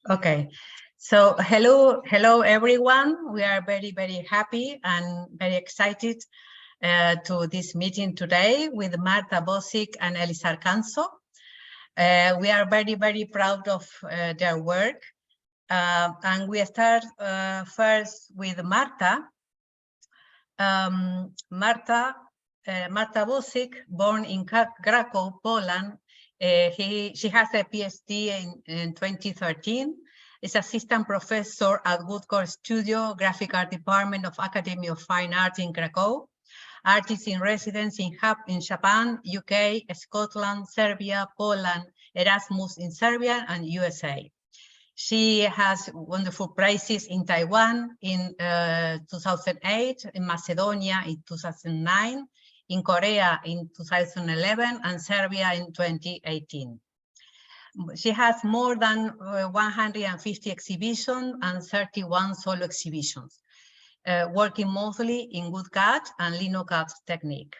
Okay, so hello everyone. We are very happy and very excited to this meeting today with Marta Bozyk and Elissar Kanso. We are very proud of their work, and we start first with Marta. Marta Bozyk, born in Krakow, Poland. She has a PhD in 2013. Is assistant professor at Woodcourt Studio, Graphic Art Department of Academy of Fine Arts in Krakow. Artist in residence in Japan, UK, Scotland, Serbia, Poland, Erasmus in Serbia and USA. She has wonderful prizes in Taiwan in 2008, in Macedonia in 2009, in Korea in 2011, and Serbia in 2018. She has more than 150 exhibitions and 31 solo exhibitions, working mostly in woodcut and linocut technique.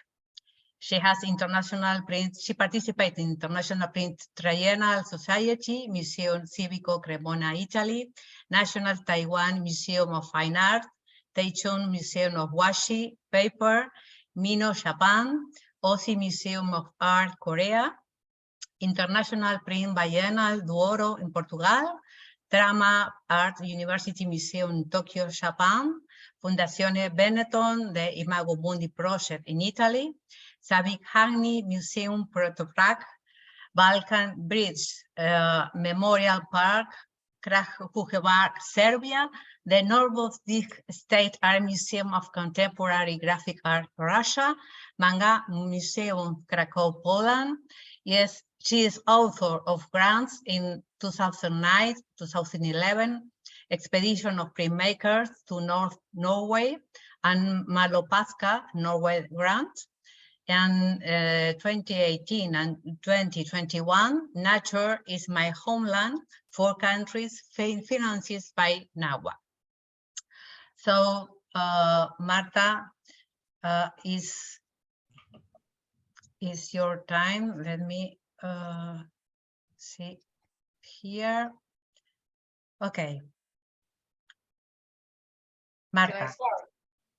She has international print. She participates in International Print Triennial Society, Museo Civico Cremona, Italy, National Taiwan Museum of Fine Art, Taichung Museum of Washi Paper, Mino, Japan, Osi Museum of Art, Korea, International Print Bienal do Ouro in Portugal, Drama Art University Museum in Tokyo, Japan, Fondazione Benetton, the Imago Mundi project in Italy, Savik Hagni Museum, Puerto Prague, Balkan Bridge Memorial Park, Kragujevac, Serbia, the Novodevichy State Art Museum of Contemporary Graphic Art, Russia, Manga Museum, Krakow, Poland. Yes, she is author of grants in 2009, 2011, Expedition of Printmakers to North Norway, and Malopaska Norway grant. And 2018 and 2021, Nature is My Homeland, 4 countries financed by NAWA. So Marta, is your time. Let me see here. Okay. Marta.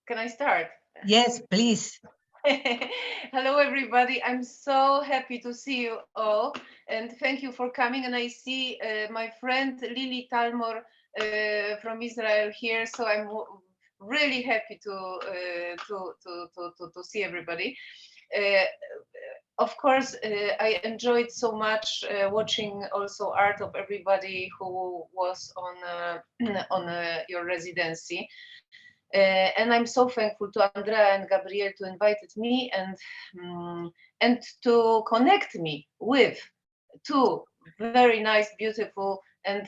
Can I start? Yes, please. Hello, everybody. I'm so happy to see you all, and thank you for coming. And I see my friend Lily Talmor from Israel here, so I'm really happy to see everybody. Of course, I enjoyed so much watching also art of everybody who was on your residency. And I'm so thankful to Andrea and Gabriel to invited me and to connect me with 2 very nice, beautiful and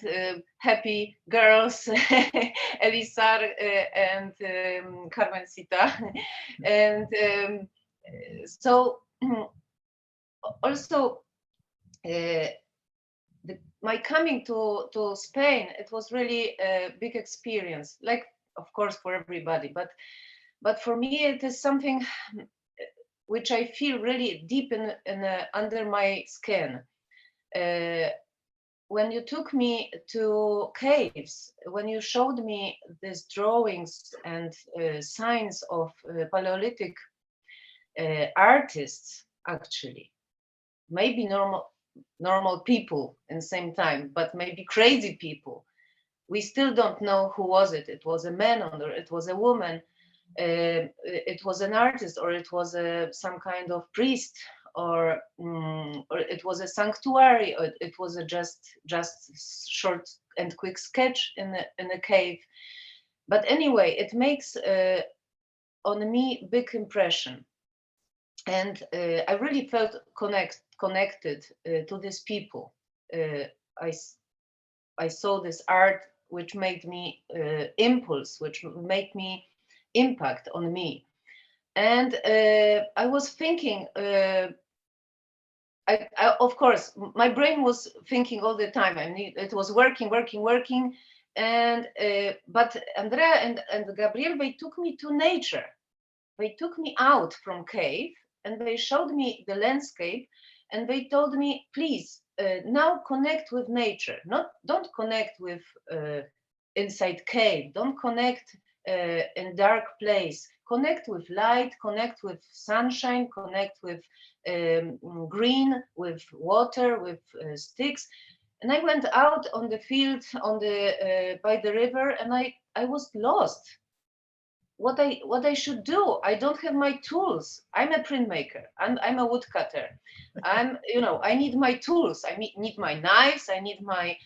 happy girls, Elissar and Carmencita. And so also my coming to Spain, it was really a big experience, like of course for everybody, but for me it is something which I feel really deep in under my skin. When you took me to caves, when you showed me these drawings and signs of Paleolithic artists, actually, maybe normal people in the same time, but maybe crazy people. We still don't know who was it. It was a man or it was a woman. It was an artist, or it was some kind of priest, or it was a sanctuary, or it was a just short and quick sketch in a cave. But anyway, it makes on me big impression, and I really felt connected to these people. I saw this art which made me impulse, which made me impact on me. And I was thinking, of course, my brain was thinking all the time. I mean, it was working. And but Andrea and Gabriel, they took me to nature. They took me out from cave and they showed me the landscape, and they told me, please, now connect with nature. Don't connect with inside cave. Don't connect in dark place. Connect with light. Connect with sunshine. Connect with green, with water, with sticks. And I went out on the field, on the by the river, and I was lost. What I should do? I don't have my tools. I'm a printmaker. I'm a woodcutter. I need my tools. I need my knives. I need my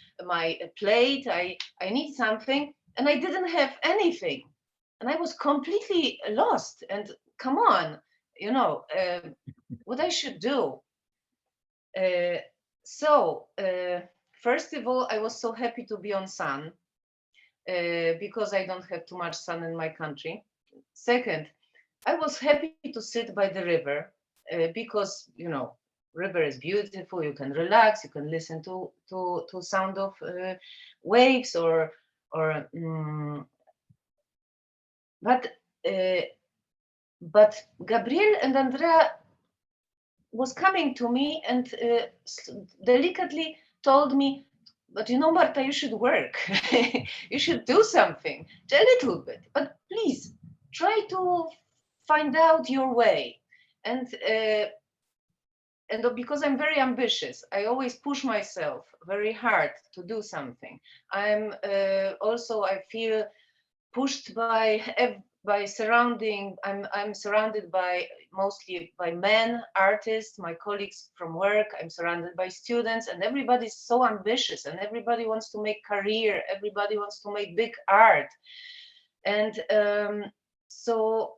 plate. I need something, and I didn't have anything, and I was completely lost. And come on, what I should do. So first of all, I was so happy to be on sun. Because I don't have too much sun in my country. Second, I was happy to sit by the river because river is beautiful. You can relax. You can listen to sound of waves but Gabriel and Andrea was coming to me and delicately told me, but Marta, you should work. You should do something, a little bit, but please try to find out your way. And because I'm very ambitious, I always push myself very hard to do something. I feel pushed by surrounding. I'm surrounded mostly by men, artists, my colleagues from work. I'm surrounded by students, and everybody's so ambitious, and everybody wants to make career. Everybody wants to make big art, and so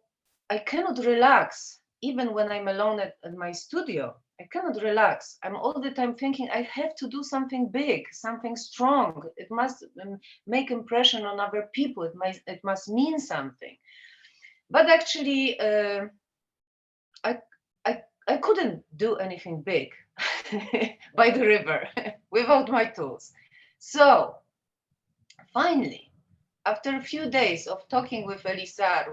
I cannot relax even when I'm alone at my studio. I cannot relax. I'm all the time thinking I have to do something big, something strong. It must make impression on other people. It must mean something. But actually, I couldn't do anything big by the river without my tools. So finally, after a few days of talking with Elissar,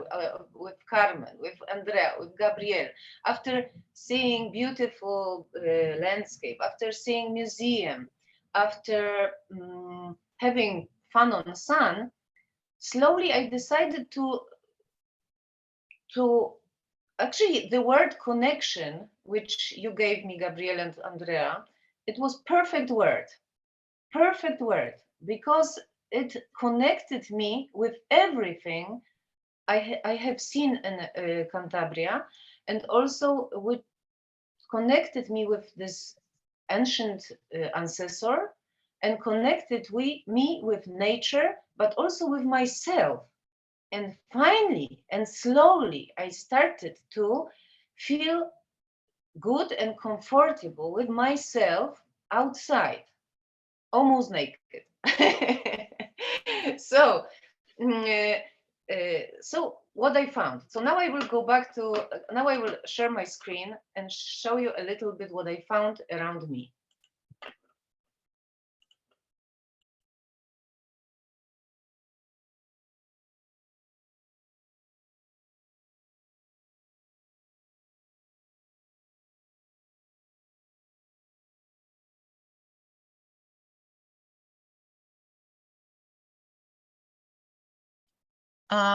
with Carmen, with Andrea, with Gabriel, after seeing beautiful landscape, after seeing museum, after having fun on the sun, slowly I decided to actually, the word connection, which you gave me, Gabriel and Andrea, it was perfect word, because it connected me with everything I have seen in Cantabria, and also connected me with this ancient ancestor, and connected me with nature, but also with myself. And finally and slowly, I started to feel good and comfortable with myself outside, almost naked. So what I found. So now I will go back to, now I will share my screen and show you a little bit what I found around me.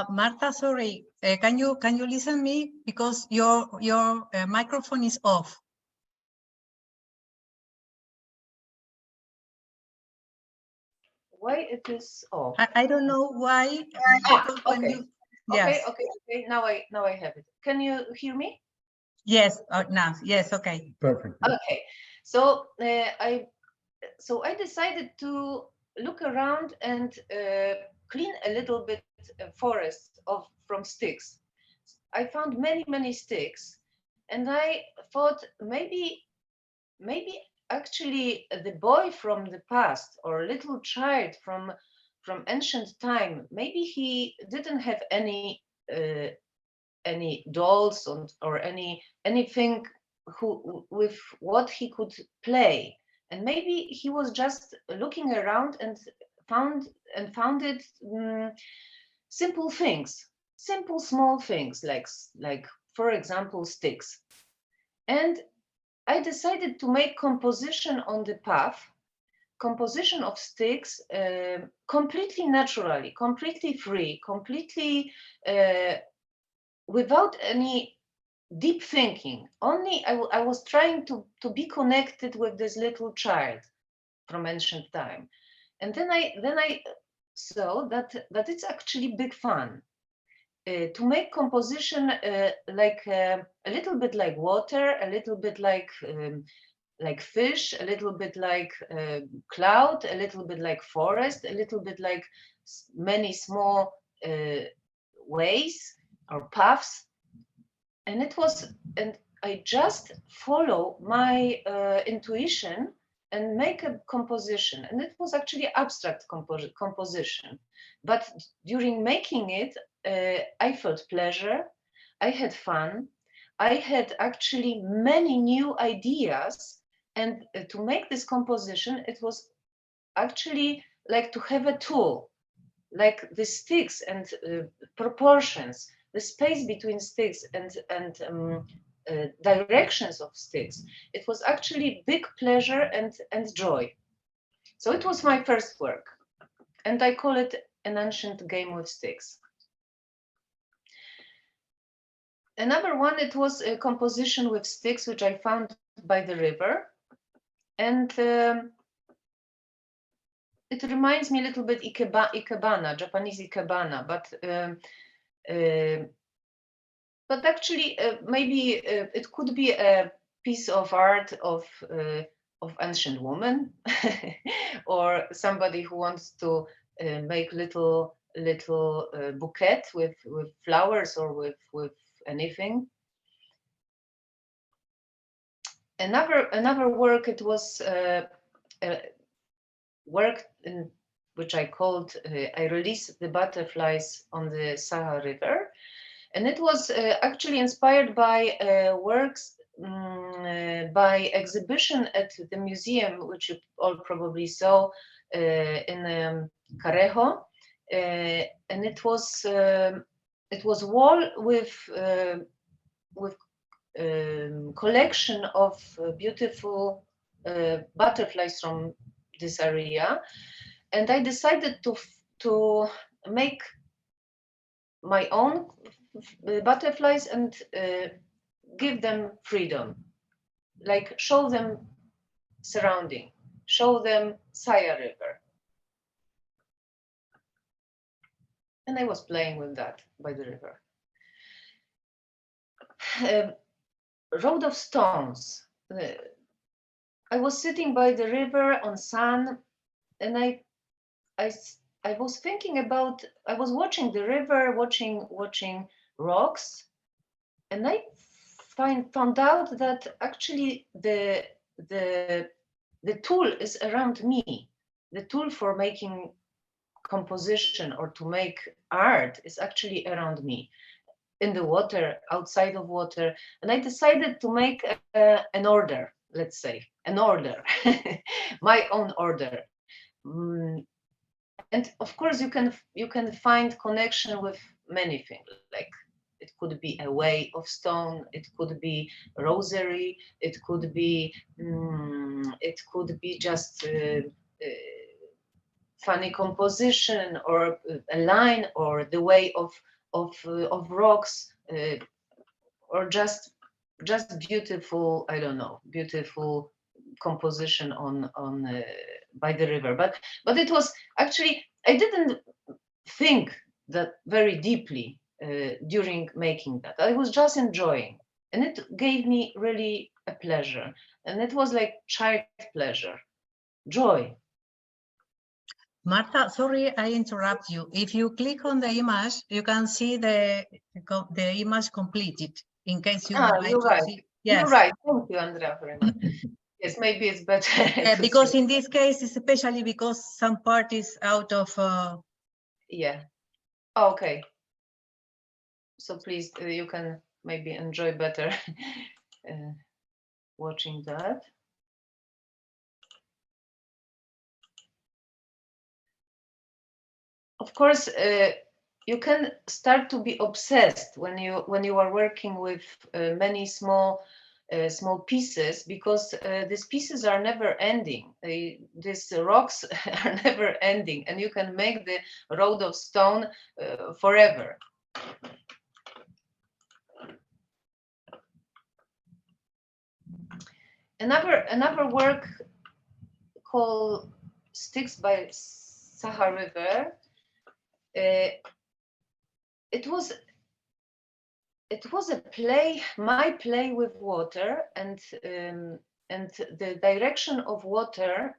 Marta, sorry, can you listen me, because your microphone is off. Why it is off? I don't know why. Okay. Yes. Okay. Now I have it. Can you hear me? Yes. Now. Yes. Okay. Perfect. Okay. So I decided to look around and clean a little bit forest from sticks. I found many sticks, and I thought maybe actually the boy from the past, or little child from ancient time, maybe he didn't have any dolls or anything with what he could play, and maybe he was just looking around and found it simple things, simple small things, like for example sticks. And I decided to make composition on the path, composition of sticks, completely naturally, completely free, completely without any deep thinking. Only I was trying to be connected with this little child from ancient time. And then I saw that it's actually big fun. To make composition like a little bit like water, a little bit like fish, a little bit like cloud, a little bit like forest, a little bit like many small ways or paths. And I just follow my intuition and make a composition. And it was actually abstract composition. But during making it, I felt pleasure, I had fun, I had actually many new ideas. And to make this composition, it was actually like to have a tool, like the sticks and proportions, the space between sticks and directions of sticks. It was actually big pleasure and joy. So it was my first work, and I call it an ancient game with sticks. Another one, it was a composition with sticks, which I found by the river. And it reminds me a little bit ikebana, Japanese ikebana, but actually maybe it could be a piece of art of ancient woman or somebody who wants to make little bouquet with flowers or with anything. Another work, it was work in which I called I Released the Butterflies on the Saha River. And it was actually inspired by works by exhibition at the museum, which you all probably saw in Carejo. And it was wall with collection of beautiful butterflies from this area. And I decided to make my own butterflies and give them freedom, like show them surrounding, show them Saya River. And I was playing with that by the river. Road of Stones. I was sitting by the river on sun, and I was thinking about, I was watching the river, watching rocks, and I found out that actually the tool is around me. The tool for making composition or to make art is actually around me, in the water, outside of water. And I decided to make an order, let's say, an order, my own order. And of course, you can find connection with many things, like it could be a way of stone, it could be rosary, it could be just funny composition, or a line, or the way of rocks, or just beautiful, I don't know, beautiful composition on by the river. But it was actually, I didn't think that very deeply during making that. I was just enjoying, and it gave me really a pleasure, and it was like child pleasure, joy. Marta, sorry, I interrupt you. If you click on the image, you can see the image completed. In case you would like You're to right. see. Yes. You're right. Thank you, Andrea, very much. Yes, maybe it's better. Because in this case, especially because some part is out of. Yeah. Okay. So please, you can maybe enjoy better watching that. Of course, you can start to be obsessed when you are working with many small small pieces, because these pieces are never ending. These rocks are never ending, and you can make the road of stone forever. Another work called Sticks by Saha River. It was a play, my play with water, and the direction of water,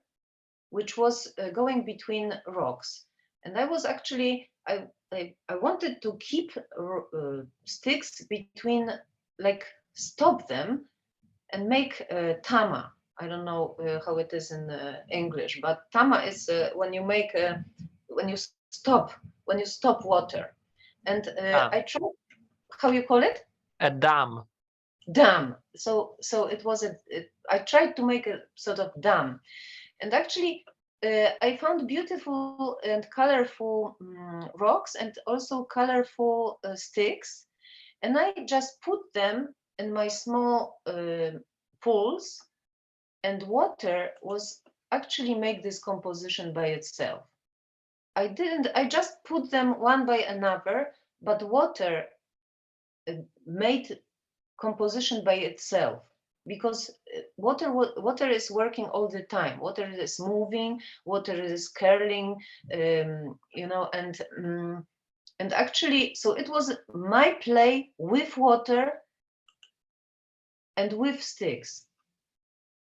which was going between rocks. And I was actually, I wanted to keep sticks between, like stop them and make tama. I don't know how it is in English, but tama is when you make when you stop water. And I tried. How you call it? A dam. Dam. So it was I tried to make a sort of dam, and actually I found beautiful and colorful rocks and also colorful sticks, and I just put them in my small pools, and water was actually make this composition by itself. I just put them one by another, but water made composition by itself, because water is working all the time. Water is moving, water is curling, you know, and actually, so it was my play with water and with sticks.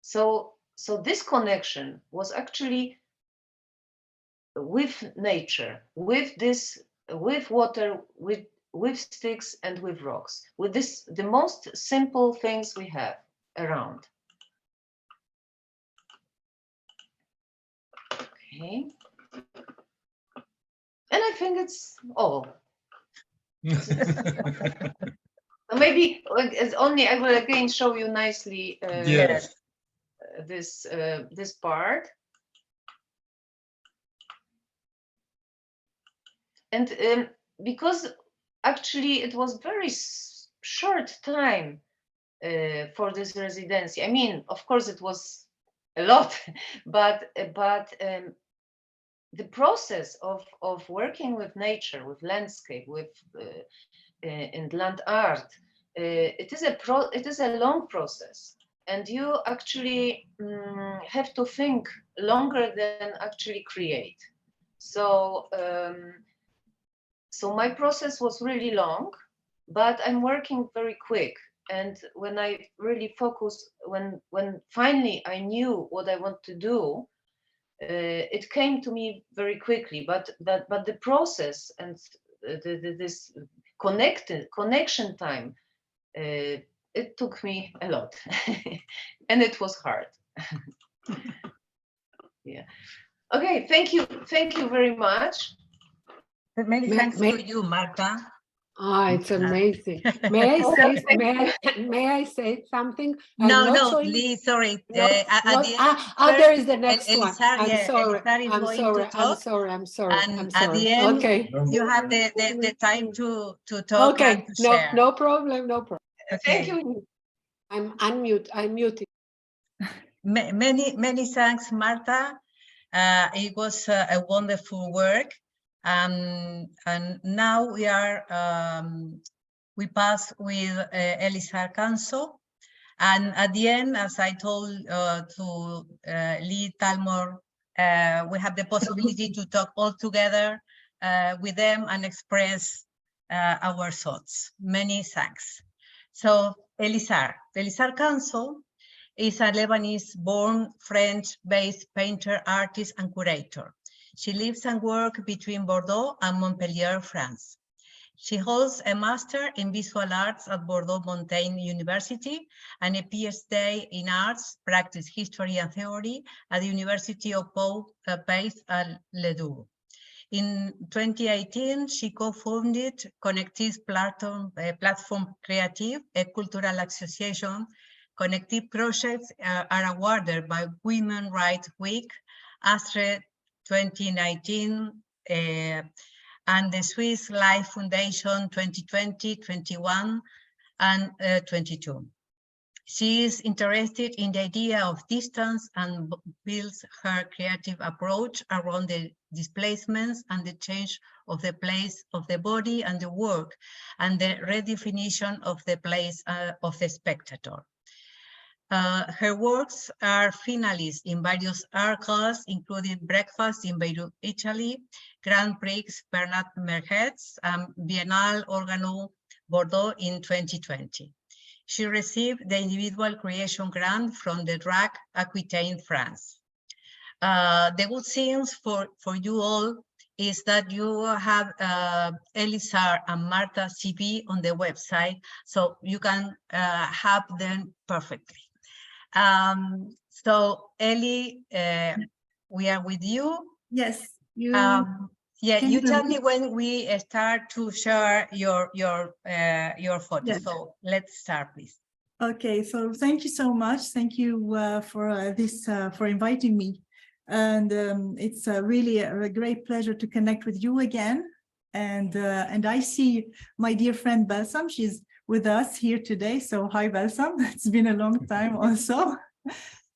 So this connection was actually with nature, with water, with sticks and with rocks, with the most simple things we have around. Okay. And I think it's all. Maybe it's only, I will again show you nicely Yes. this part. And because actually it was very short time for this residency. I mean, of course it was a lot, but the process of working with nature, with landscape, with and land art, it is a long process, and you actually have to think longer than actually create. So so my process was really long, but I'm working very quick. And when I really focus, when finally I knew what I want to do, it came to me very quickly. But the process and this connection time, it took me a lot, and it was hard. Yeah. Okay. Thank you very much. Many thanks to you, Marta. It's amazing. May I say something? No, Lee, sorry. There is the next one. Elissar, I'm sorry. And at the end, okay, you have the time to talk. Okay, and to share. no problem. Okay. Thank you. I'm muted. Many thanks, Marta. It was a wonderful work. And now we pass with Elissar Kanso. And at the end, as I told to Lee Talmor, we have the possibility to talk all together with them and express our thoughts. Many thanks. So Elissar Kanso is a Lebanese-born French-based painter, artist, and curator. She lives and works between Bordeaux and Montpellier, France. She holds a master in visual arts at Bordeaux Montaigne University and a PhD in arts, practice, history, and theory at the University of Pays at Ledoux. In 2018, she co-founded Connective Platform Creative, a cultural association. Connective projects are awarded by Women's Rights Week, Arte 2019, and the Swiss Life Foundation 2020, 21, and 22. She is interested in the idea of distance and builds her creative approach around the displacements and the change of the place of the body and the work, and the redefinition of the place of the spectator. Her works are finalists in various art galas, including Breakfast in Beirut, Italy, Grand Prix Bernard Merhetz, and Biennale Organo Bordeaux in 2020. She received the individual creation grant from the DRAC Aquitaine, France. The good things for you all is that you have Elissar and Marta CV on the website, so you can have them perfectly. So Ellie, we are with you. Yes, you. Yeah, you tell me when we start to share your photo. Yes. So let's start, please. Okay, so thank you so much. Thank you for inviting me, and it's really a great pleasure to connect with you again. And I see my dear friend Balsam. She's with us here today. So hi, Balsam. It's been a long time also.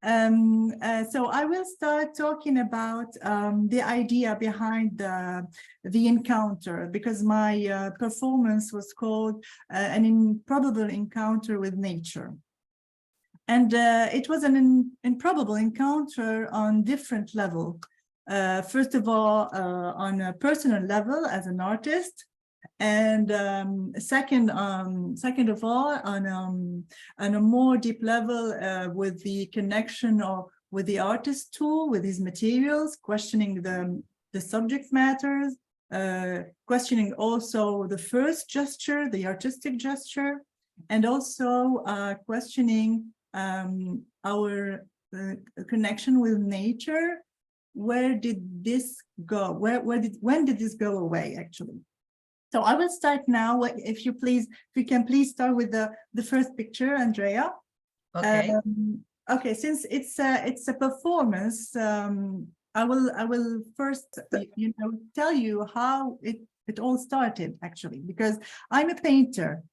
So I will start talking about the idea behind the encounter, because my performance was called An Improbable Encounter with Nature. And it was an improbable encounter on different levels. First of all, on a personal level as an artist, and second of all, on a more deep level with the connection with the artist tool, with his materials, questioning the subject matters, questioning also the first gesture, the artistic gesture, and also questioning our connection with nature. Where did this go? When did this go away, actually? So I will start now, if you can please start with the first picture, Andrea. Okay. Okay, since it's a performance, I will first tell you how it all started, actually, because I'm a painter,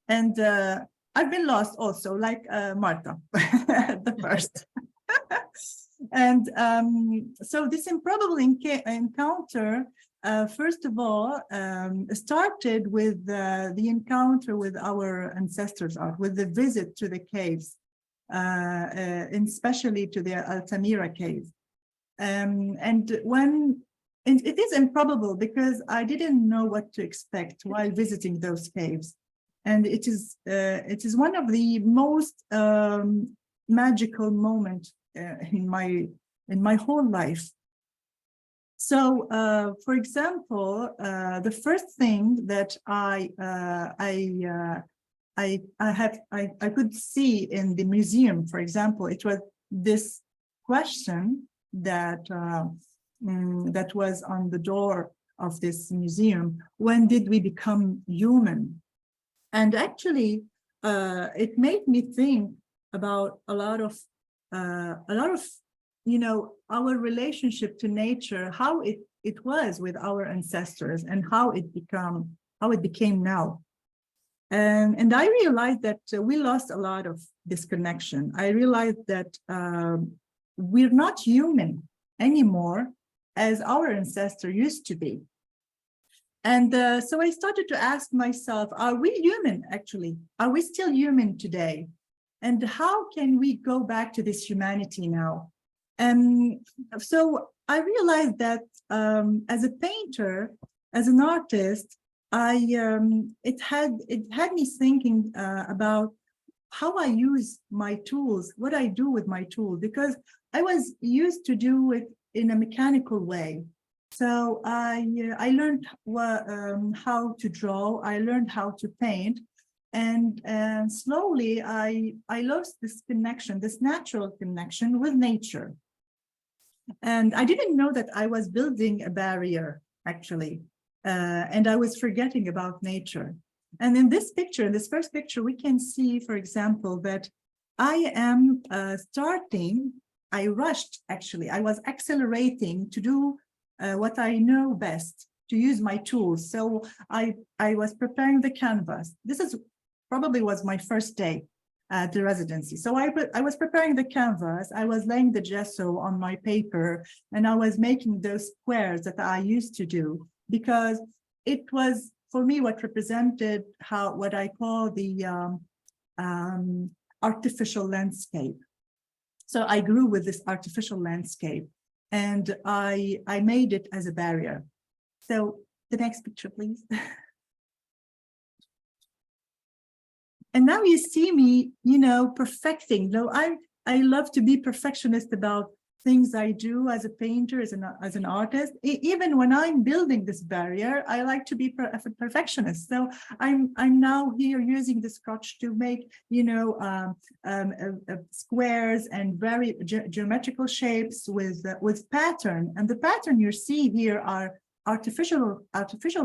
and I've been lost also, like Marta, the first. And so this improbable encounter, first of all, started with the encounter with our ancestors' art, with the visit to the caves, and especially to the Altamira caves. And it is improbable because I didn't know what to expect while visiting those caves. And it is one of the most magical moments in my whole life. So, for example, the first thing that I could see in the museum, for example, it was this question that that was on the door of this museum: when did we become human? And actually, it made me think about a lot of our relationship to nature, how it was with our ancestors, and how it became now. And I realized that we lost a lot of this connection. I realized that we're not human anymore as our ancestor used to be. And so I started to ask myself, are we human actually? Are we still human today? And how can we go back to this humanity now? So I realized that as a painter, as an artist, it had me thinking about how I use my tools, what I do with my tools, because I was used to do it in a mechanical way. So I learned how to draw, I learned how to paint, and slowly I lost this connection, this natural connection with nature. And I didn't know that I was building a barrier, actually, and I was forgetting about nature. And in this picture, in this first picture, we can see, for example, that I am I rushed, actually, I was accelerating to do what I know best, to use my tools. So I was preparing the canvas. This is probably was my first day. at the residency. So I was preparing the canvas, I was laying the gesso on my paper, and I was making those squares that I used to do, because it was, for me, what represented what I call the artificial landscape. So I grew with this artificial landscape, and I made it as a barrier. So the next picture, please. And now you see me, perfecting. Though I love to be perfectionist about things I do as a painter, as an artist. Even when I'm building this barrier, I like to be a perfectionist. So I'm now here using the scotch to make, squares and very geometrical shapes with pattern. And the pattern you see here are artificial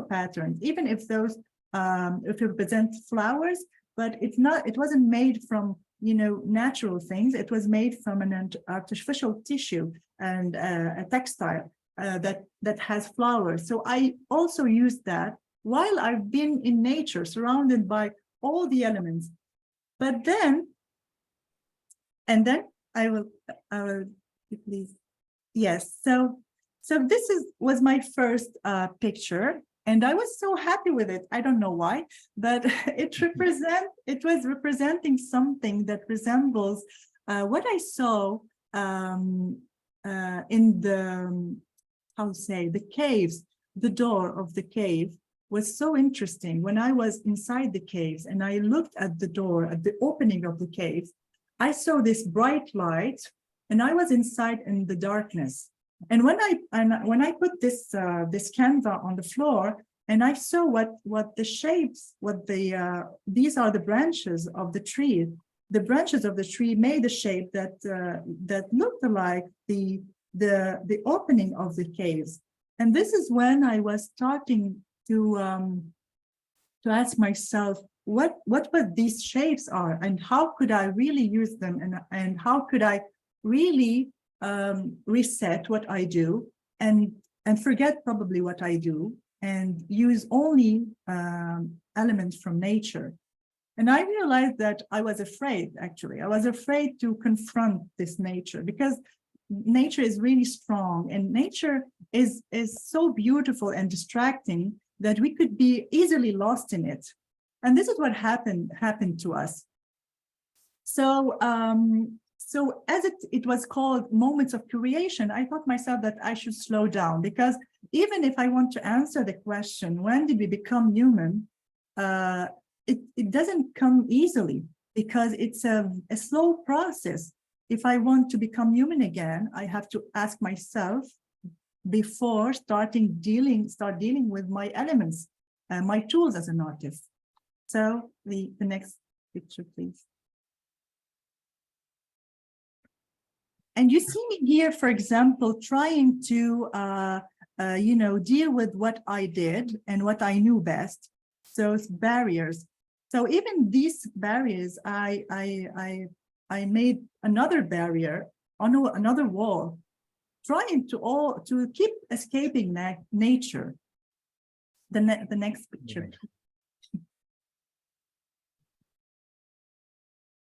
patterns, even if those if you represent flowers, but it wasn't made from natural things. It was made from an artificial tissue and a textile that has flowers. So I also used that while I've been in nature, surrounded by all the elements. But then, I will please. Yes. So this was my first picture. And I was so happy with it. I don't know why, but it was representing something that resembles what I saw in the, the caves. The door of the cave was so interesting. When I was inside the caves and I looked at the door, at the opening of the cave, I saw this bright light, and I was inside in the darkness. And when I put this canvas on the floor, and I saw what the shapes, these are the branches of the tree. The branches of the tree made a shape that looked like the opening of the caves. And this is when I was starting to ask myself what these shapes are, and how could I really use them, and how could I really reset what I do and forget probably what I do and use only elements from nature. And I realized that I was afraid, actually. I was afraid to confront this nature, because nature is really strong, and nature is so beautiful and distracting that we could be easily lost in it. And this is what happened to us. So as it was called moments of creation, I thought myself that I should slow down, because even if I want to answer the question, when did we become human? It doesn't come easily, because it's a slow process. If I want to become human again, I have to ask myself before start dealing with my elements, my tools as an artist. So the next picture, please. And you see me here, for example, trying to, deal with what I did and what I knew best. So it's barriers. So even these barriers, I made another barrier on another wall, trying to keep escaping nature. The next picture.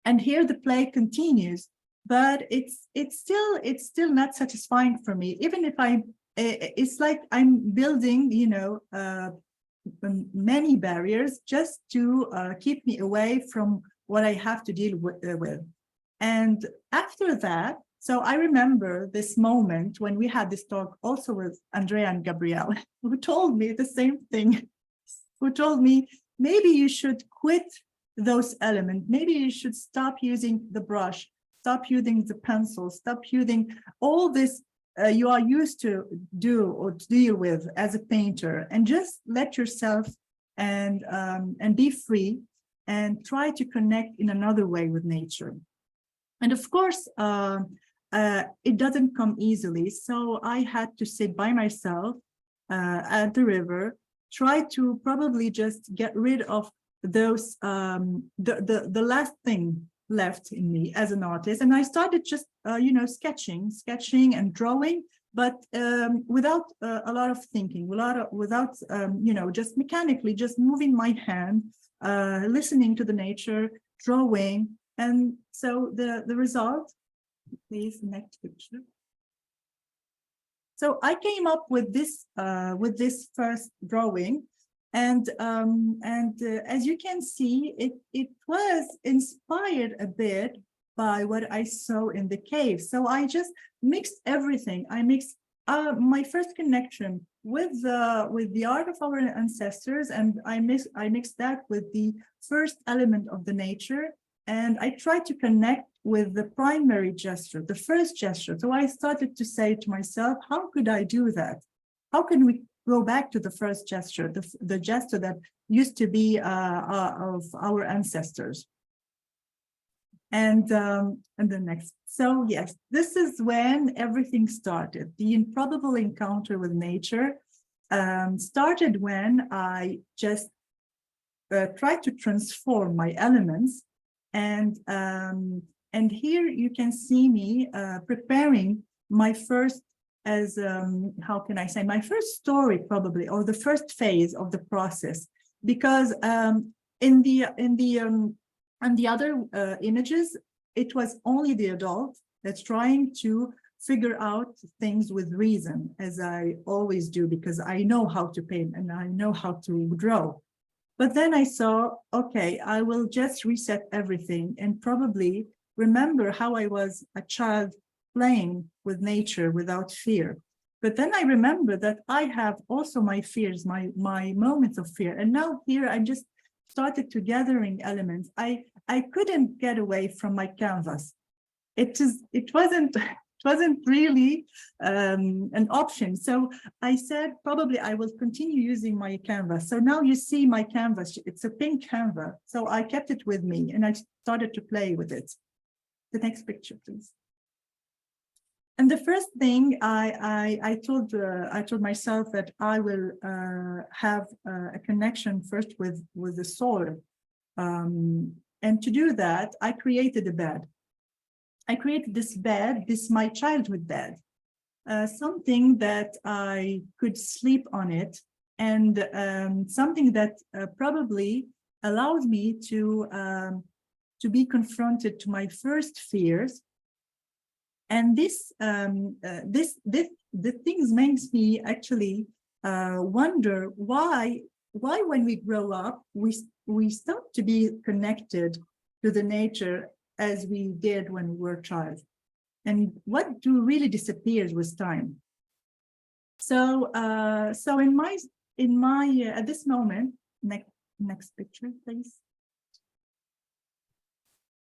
And here the play continues, but it's still not satisfying for me. Even if it's like I'm building, many barriers just to keep me away from what I have to deal with. And after that, so I remember this moment when we had this talk also with Andrea and Gabrielle, who told me the same thing, who told me, maybe you should quit those elements. Maybe you should stop using the brush, stop using the pencil, stop using all this you are used to do or to deal with as a painter, and just let yourself and be free and try to connect in another way with nature. And of course, it doesn't come easily. So I had to sit by myself at the river, try to probably just get rid of those the last thing left in me as an artist. And I started just sketching and drawing, but without a lot of thinking, without just mechanically just moving my hand, listening to the nature, drawing, And so the result, please, next picture. So I came up with this first drawing, and as you can see, it was inspired a bit by what I saw in the cave. So I just mixed everything. I mixed my first connection with the art of our ancestors, and I mixed that with the first element of the nature, and I tried to connect with the primary gesture, the first gesture. So I started to say to myself, how could I do that? How can we go back to the first gesture, the gesture that used to be of our ancestors? And the next. So yes, this is when everything started. The improbable encounter with nature started when I just tried to transform my elements, and here you can see me preparing my first, as how can I say, my first story probably, or the first phase of the process, because in the other images, it was only the adult that's trying to figure out things with reason, as I always do, because I know how to paint and I know how to draw. But then I saw, okay, I will just reset everything and probably remember how I was a child playing with nature without fear. But then I remember that I have also my fears, my moments of fear. And now here I just started to gathering elements. I couldn't get away from my canvas. It wasn't really an option. So I said, probably I will continue using my canvas. So now you see my canvas, it's a pink canvas. So I kept it with me and I started to play with it. The next picture, please. And the first thing I told myself that I will have a connection first with the soil. And to do that, I created a bed. I created this bed, my childhood bed, something that I could sleep on it, and something that probably allowed me to be confronted to my first fears. And the things makes me actually wonder why when we grow up we stop to be connected to the nature as we did when we were a child, and what really disappears with time. So in my at this moment, next picture, please.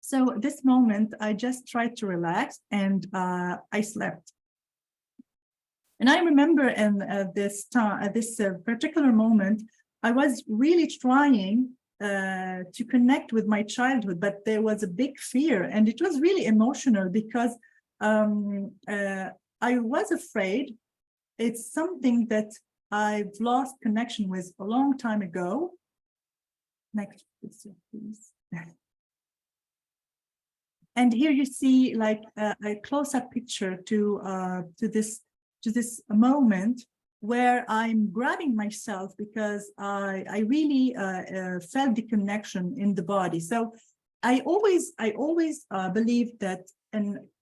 So this moment, I just tried to relax, and I slept. And I remember in this particular moment, I was really trying to connect with my childhood, but there was a big fear, and it was really emotional because I was afraid. It's something that I've lost connection with a long time ago. Next picture, please. And here you see like a close-up picture to this moment where I'm grabbing myself because I really felt the connection in the body. So I always believe that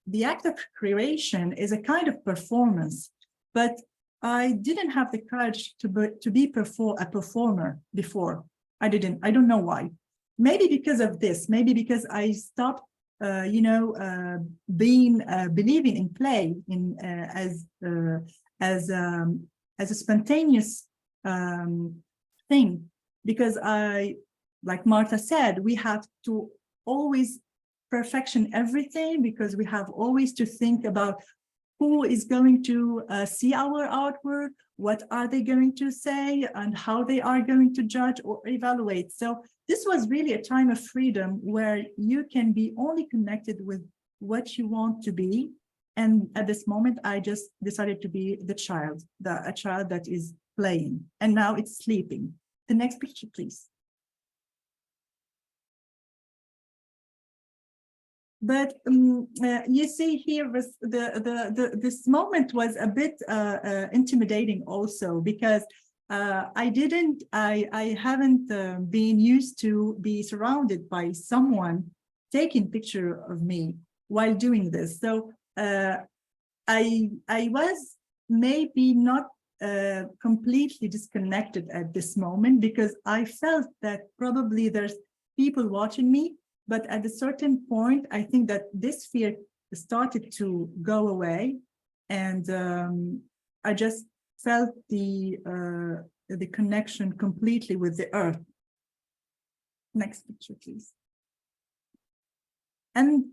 the act of creation is a kind of performance, but I didn't have the courage to be a performer before. I don't know why. Maybe because of this. Maybe because I stopped believing in play as a spontaneous thing, because like Marta said, we have to always perfection everything, because we have always to think about who is going to see our artwork, what are they going to say, and how they are going to judge or evaluate. So this was really a time of freedom where you can be only connected with what you want to be. And at this moment, I just decided to be a child that is playing, and now it's sleeping. The next picture, please. But you see here was this moment was a bit intimidating also, because I haven't been used to be surrounded by someone taking picture of me while doing this. So I was maybe not completely disconnected at this moment, because I felt that probably there's people watching me, but at a certain point, I think that this fear started to go away, and I just felt the connection completely with the earth. Next picture, please. And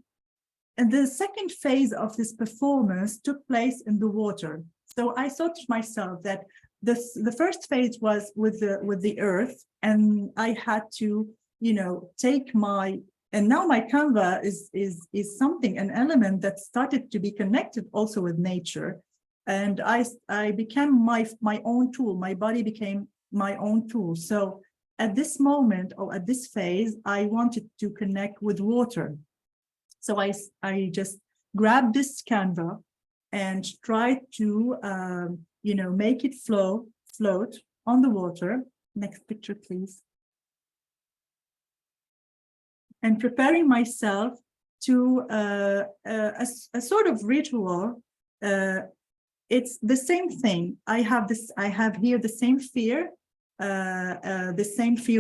the second phase of this performance took place in the water. So I thought to myself that the first phase was with the earth, and I had to, you know, take my, and now my canvas is something, an element that started to be connected also with nature. And I became my own tool. My body became my own tool. So at this moment, or at this phase, I wanted to connect with water. So I just grabbed this canvas and tried to, you know, make it float on the water. Next picture, please. And preparing myself to a sort of ritual. It's the same thing. I have here the same fear,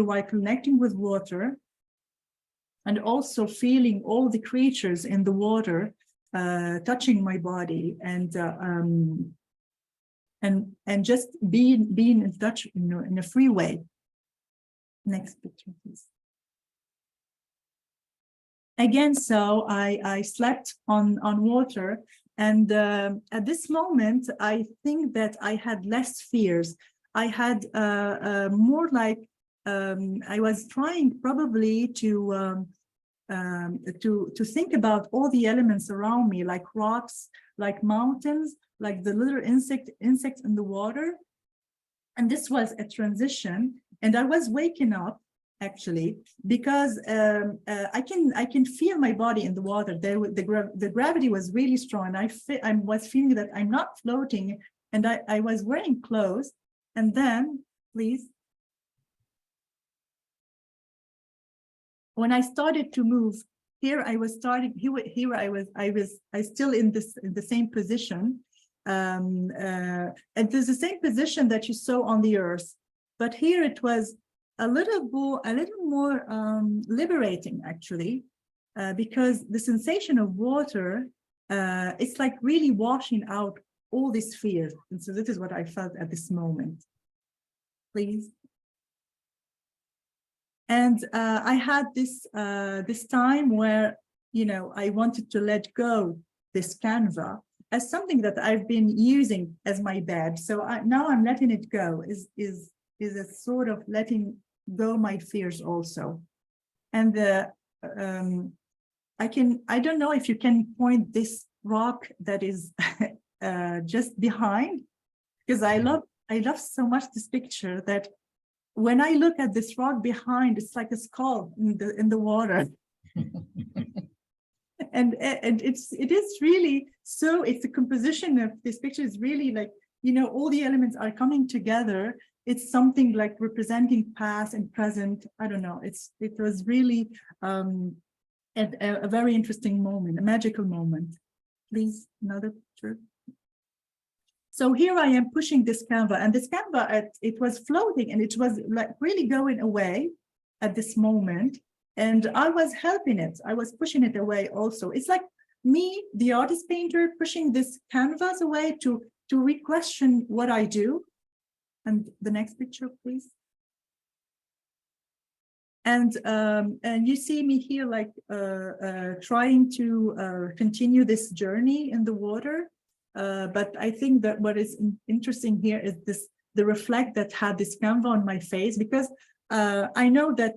while connecting with water, and also feeling all the creatures in the water touching my body, and just being in touch, you know, in a free way. Next picture, please. Again, so I slept on water, and at this moment, I think that I had less fears. I had more like I was trying probably to think about all the elements around me, like rocks, like mountains, like the little insects in the water. And this was a transition, and I was waking up actually, because I can feel my body in the water. The gravity was really strong, and I was feeling that I'm not floating, and I was wearing clothes. And then, please, when I started to move, I was still in the same position, and there's the same position that you saw on the earth, but here it was a little more liberating, actually, because the sensation of water, it's like really washing out all these fears. And so this is what I felt at this moment. Please. And I had this time where, you know, I wanted to let go this canvas as something that I've been using as my bed. So now I'm letting it go, is a sort of letting go my fears also. And I don't know if you can point this rock that is just behind, because I love so much this picture that when I look at this rock behind, it's like a skull in the water. and it is really, so it's the composition of this picture is really like, you know, all the elements are coming together. It's something like representing past and present. I don't know. It was really a very interesting moment, a magical moment. Please, another picture. So here I am pushing this canvas, and this canvas, it was floating, and it was like really going away at this moment. And I was helping it. I was pushing it away also. It's like me, the artist painter, pushing this canvas away to re-question what I do. And the next picture, please. And you see me here like trying to continue this journey in the water. But I think that what is interesting here is the reflect that had this canvas on my face, because I know that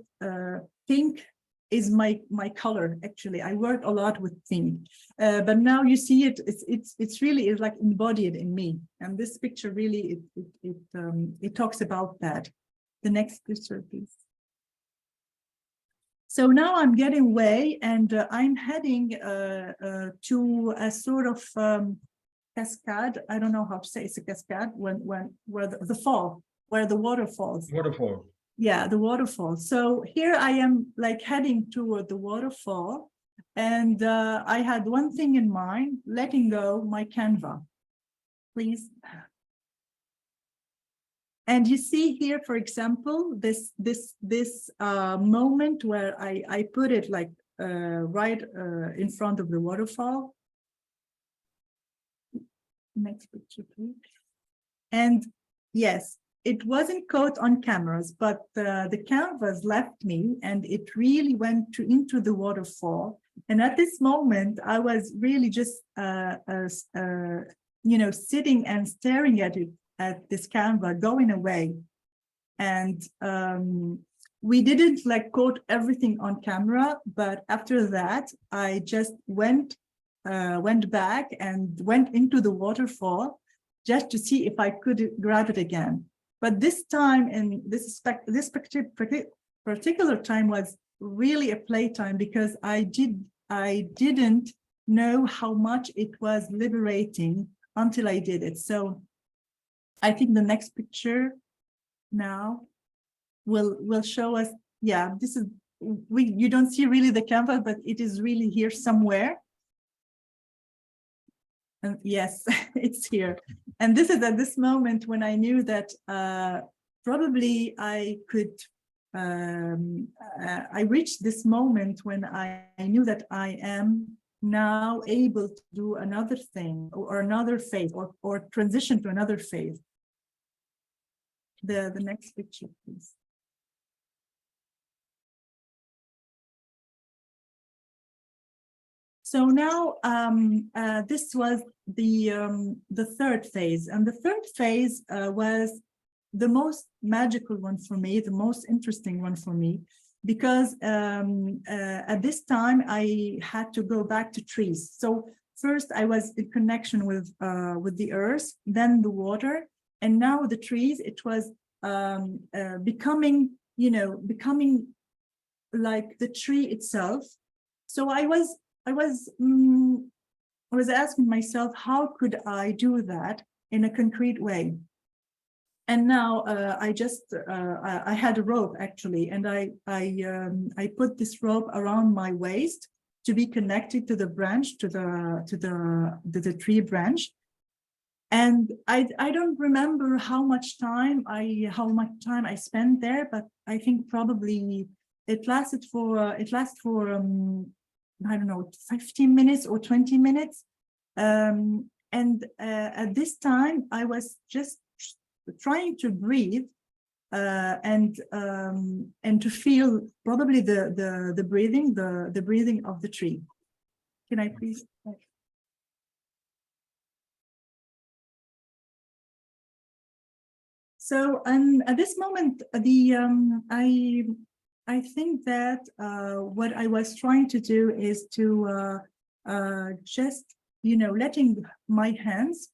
pink is my color. Actually, I work a lot with pink, but now you see it's really like embodied in me. And this picture really it talks about that. The next picture, please. So now I'm getting away, and I'm heading to a sort of cascade. I don't know how to say it's a cascade where the fall, where the water falls. Waterfall. Yeah, the waterfall. So here I am like heading toward the waterfall, and I had one thing in mind, letting go my Canva. Please. And you see here, for example, this moment where I put it like right in front of the waterfall. Next picture, please. And yes, it wasn't caught on cameras, but the canvas left me, and it really went into the waterfall. And at this moment, I was really just, you know, sitting and staring at it, at this canvas, going away. And we didn't like quote everything on camera, but after that, I just went back and went into the waterfall just to see if I could grab it again. But this time, and this particular time was really a playtime, because I didn't know how much it was liberating until I did it. So I think the next picture now will show us. Yeah, this is, you don't see really the canvas, but it is really here somewhere. And yes, it's here. And this is at this moment when I knew that probably I could, I reached this moment when I knew that I am now able to do another thing, or another phase, or transition to another phase. The next picture, please. So now this was the third phase, and the third phase was the most magical one for me, the most interesting one for me, because at this time I had to go back to trees. So first I was in connection with the earth, then the water, and now the trees. It was becoming, you know, becoming like the tree itself. So I was asking myself, how could I do that in a concrete way? And now I had a rope actually, and I put this rope around my waist to be connected to the branch, to the tree branch. And I don't remember how much time I spent there, but I think probably it lasted for I don't know, 15 minutes or 20 minutes. And at this time, I was just trying to breathe and to feel probably the breathing of the tree. Can I please? So at this moment, I think that what I was trying to do is to just, you know, letting my hands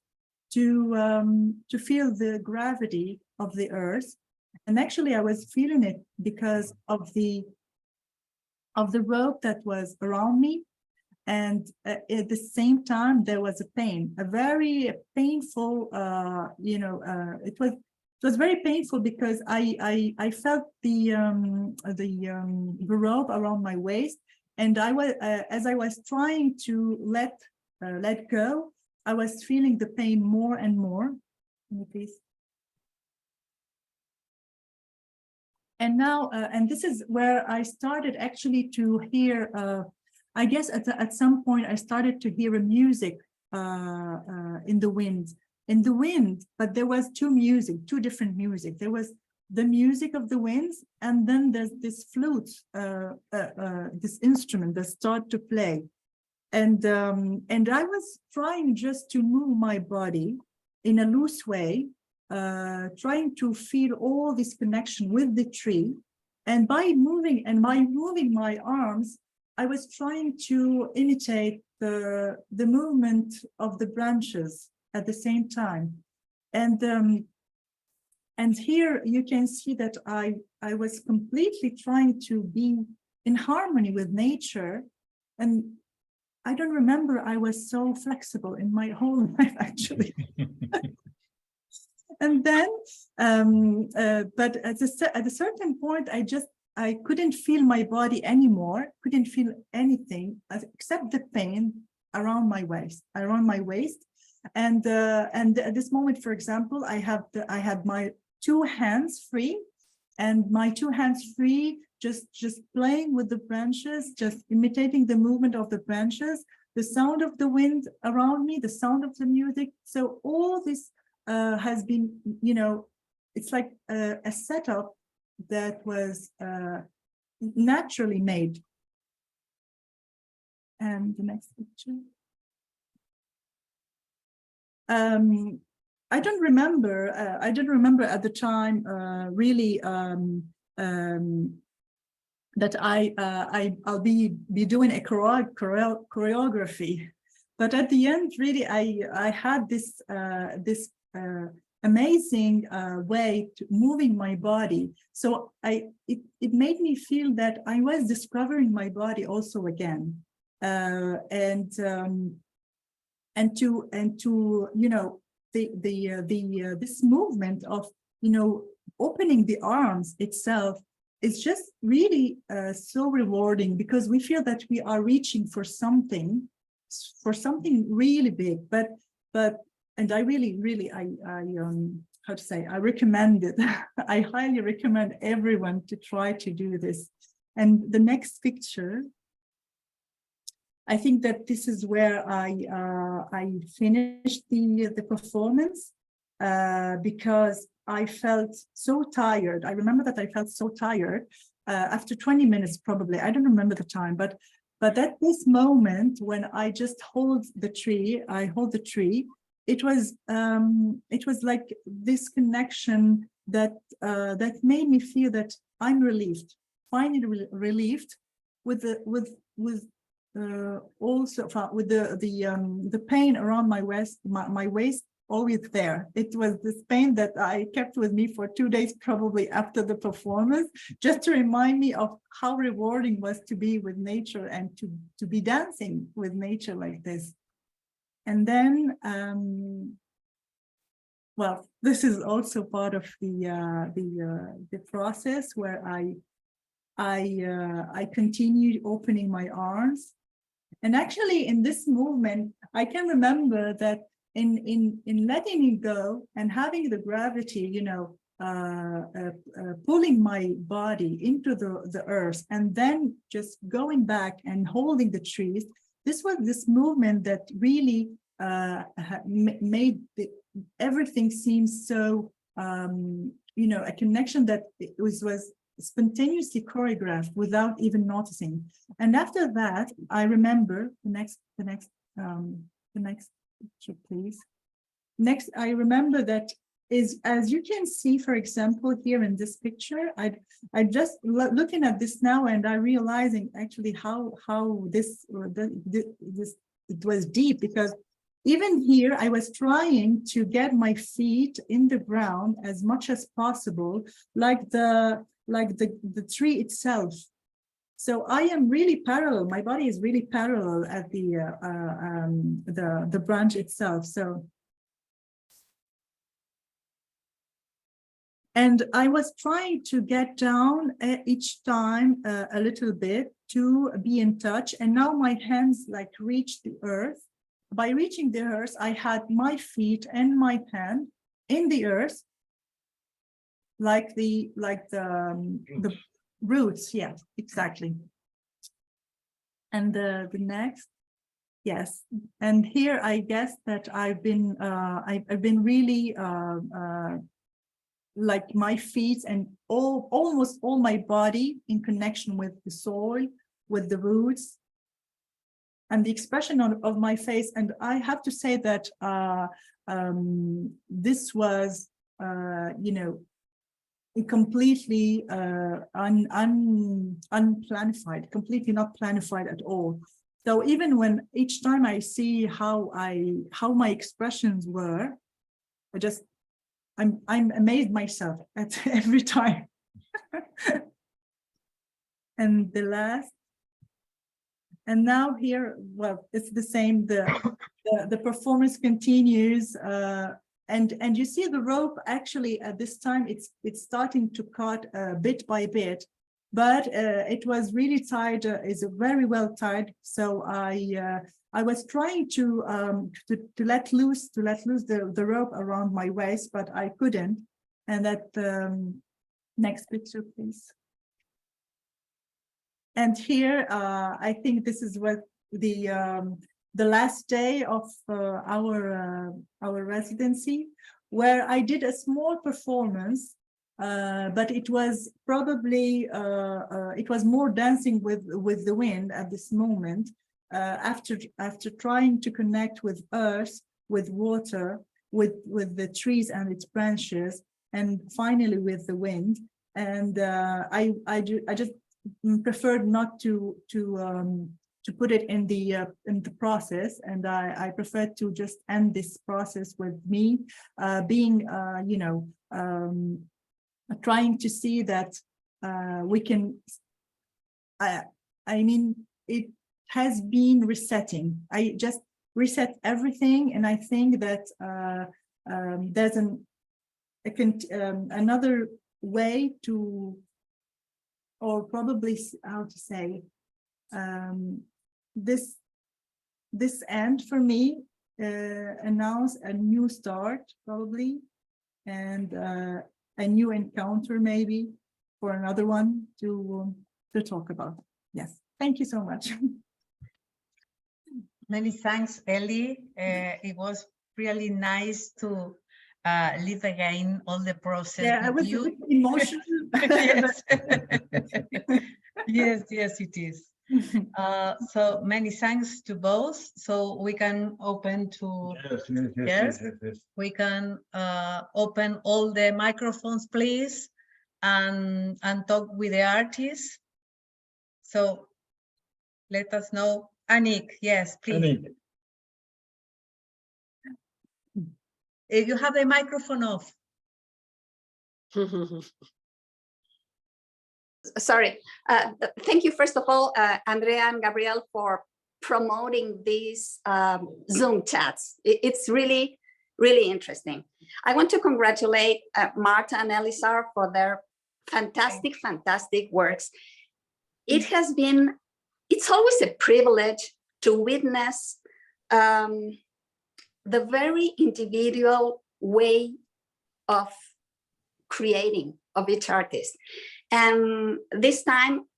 to feel the gravity of the earth. And actually I was feeling it because of the rope that was around me. And at the same time, there was a pain, a very painful, you know, it was very painful because I felt the rope around my waist, and I was as I was trying to let go, I was feeling the pain more and more. Can you please? And now, and this is where I started actually to hear. I guess at some point I started to hear a music in the wind. But there was two different music. There was the music of the winds, and then there's this flute, this instrument that started to play. And I was trying just to move my body in a loose way, trying to feel all this connection with the tree. And by moving my arms, I was trying to imitate the movement of the branches at the same time. And here you can see that I was completely trying to be in harmony with nature. And I don't remember I was so flexible in my whole life, actually. And then, but at a certain point, I couldn't feel my body anymore, couldn't feel anything except the pain around my waist. And at this moment, for example, I had my two hands free, and my two hands free, just playing with the branches, just imitating the movement of the branches, the sound of the wind around me, the sound of the music. So all this has been, it's like a setup that was naturally made. And the next picture. I don't remember at the time really that I'll be doing a choreography, but at the end, really, I had this amazing way to moving my body. So it made me feel that I was discovering my body also again, and to this movement of opening the arms itself is just really so rewarding, because we feel that we are reaching for something really big. And I really how to say, I recommend it. I highly recommend everyone to try to do this. And the next picture, I think that this is where I finished the performance, because I felt so tired. I remember that I felt so tired after 20 minutes, probably. I don't remember the time, but at this moment when I just hold the tree, it was like this connection that made me feel that I'm relieved, finally relieved, also with the pain around my waist, always there. It was this pain that I kept with me for 2 days, probably after the performance, just to remind me of how rewarding it was to be with nature and to be dancing with nature like this. And then, well, this is also part of the process where I continued opening my arms. And actually, in this movement, I can remember that in letting it go and having the gravity, pulling my body into the earth, and then just going back and holding the trees, this was this movement that really made everything seem so, a connection that it was spontaneously choreographed without even noticing. And after that, I remember the next picture, please. Next, I remember that is, as you can see, for example, here in this picture, I just looking at this now, and I realizing actually how this it was deep, because even here I was trying to get my feet in the ground as much as possible, like the tree itself. So I am really parallel. My body is really parallel at the branch itself. So, and I was trying to get down each time a little bit to be in touch. And now my hands like reach the earth. By reaching the earth, I had my feet and my hand in the earth, like the roots. Yeah, exactly. And the next, yes. And here I guess that I've been really like my feet and almost all my body in connection with the soil, with the roots, and the expression of my face. And I have to say that this was completely unplanified, completely not planified at all. So even when each time I see how my expressions were, I'm amazed myself at every time. And the last, and now here, well, it's the same. The performance continues. And you see the rope actually at this time it's starting to cut bit by bit, but it was really tied, is very well tied. So I was trying to let loose the rope around my waist, but I couldn't. And that next picture, please. And here I think this is what the last day of our residency, where I did a small performance, but it was probably it was more dancing with the wind at this moment. After trying to connect with earth, with water, with the trees and its branches, and finally with the wind. And I just preferred not to put it in the process, and I prefer to just end this process with me being you know, trying to see that we can. I mean, it has been resetting. I just reset everything, and I think that there's another way to, or probably how to say, this end for me announce a new start probably, and a new encounter maybe for another one to talk about. Yes, thank you so much. Many thanks, Ellie. It was really nice to live again all the process. Yeah, I was a bit emotional. Yes. yes, it is. So many thanks to both. So we can open to yes. We can open all the microphones, please, and talk with the artists. So let us know. Anik, yes, please. Anik. If you have the microphone off. Sorry. Thank you, first of all, Andrea and Gabriel, for promoting these Zoom chats. It's really, really interesting. I want to congratulate Marta and Elissar for their fantastic, fantastic works. It's always a privilege to witness the very individual way of creating of each artist. And this time,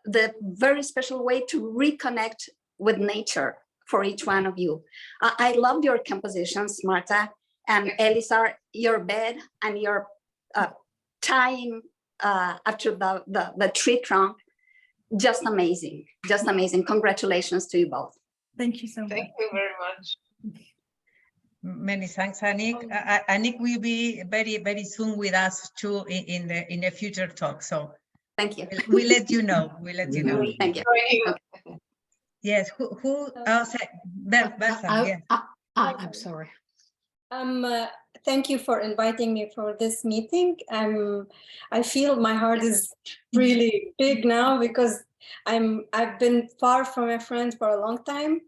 the very special way to reconnect with nature for each one of you. I loved your compositions, Marta, and Elissar, your bed and your tying after the tree trunk. Just amazing, just amazing. Congratulations to you both. Thank you so much. Thank you very much. Many thanks, Anik. Anik will be very, very soon with us too in the future talk. So thank you. We'll let you know. We'll let you know. Thank you. Yes. Who? Bertha, yes. I'm sorry. Thank you for inviting me for this meeting. I feel my heart is really big now because I've been far from a friend for a long time,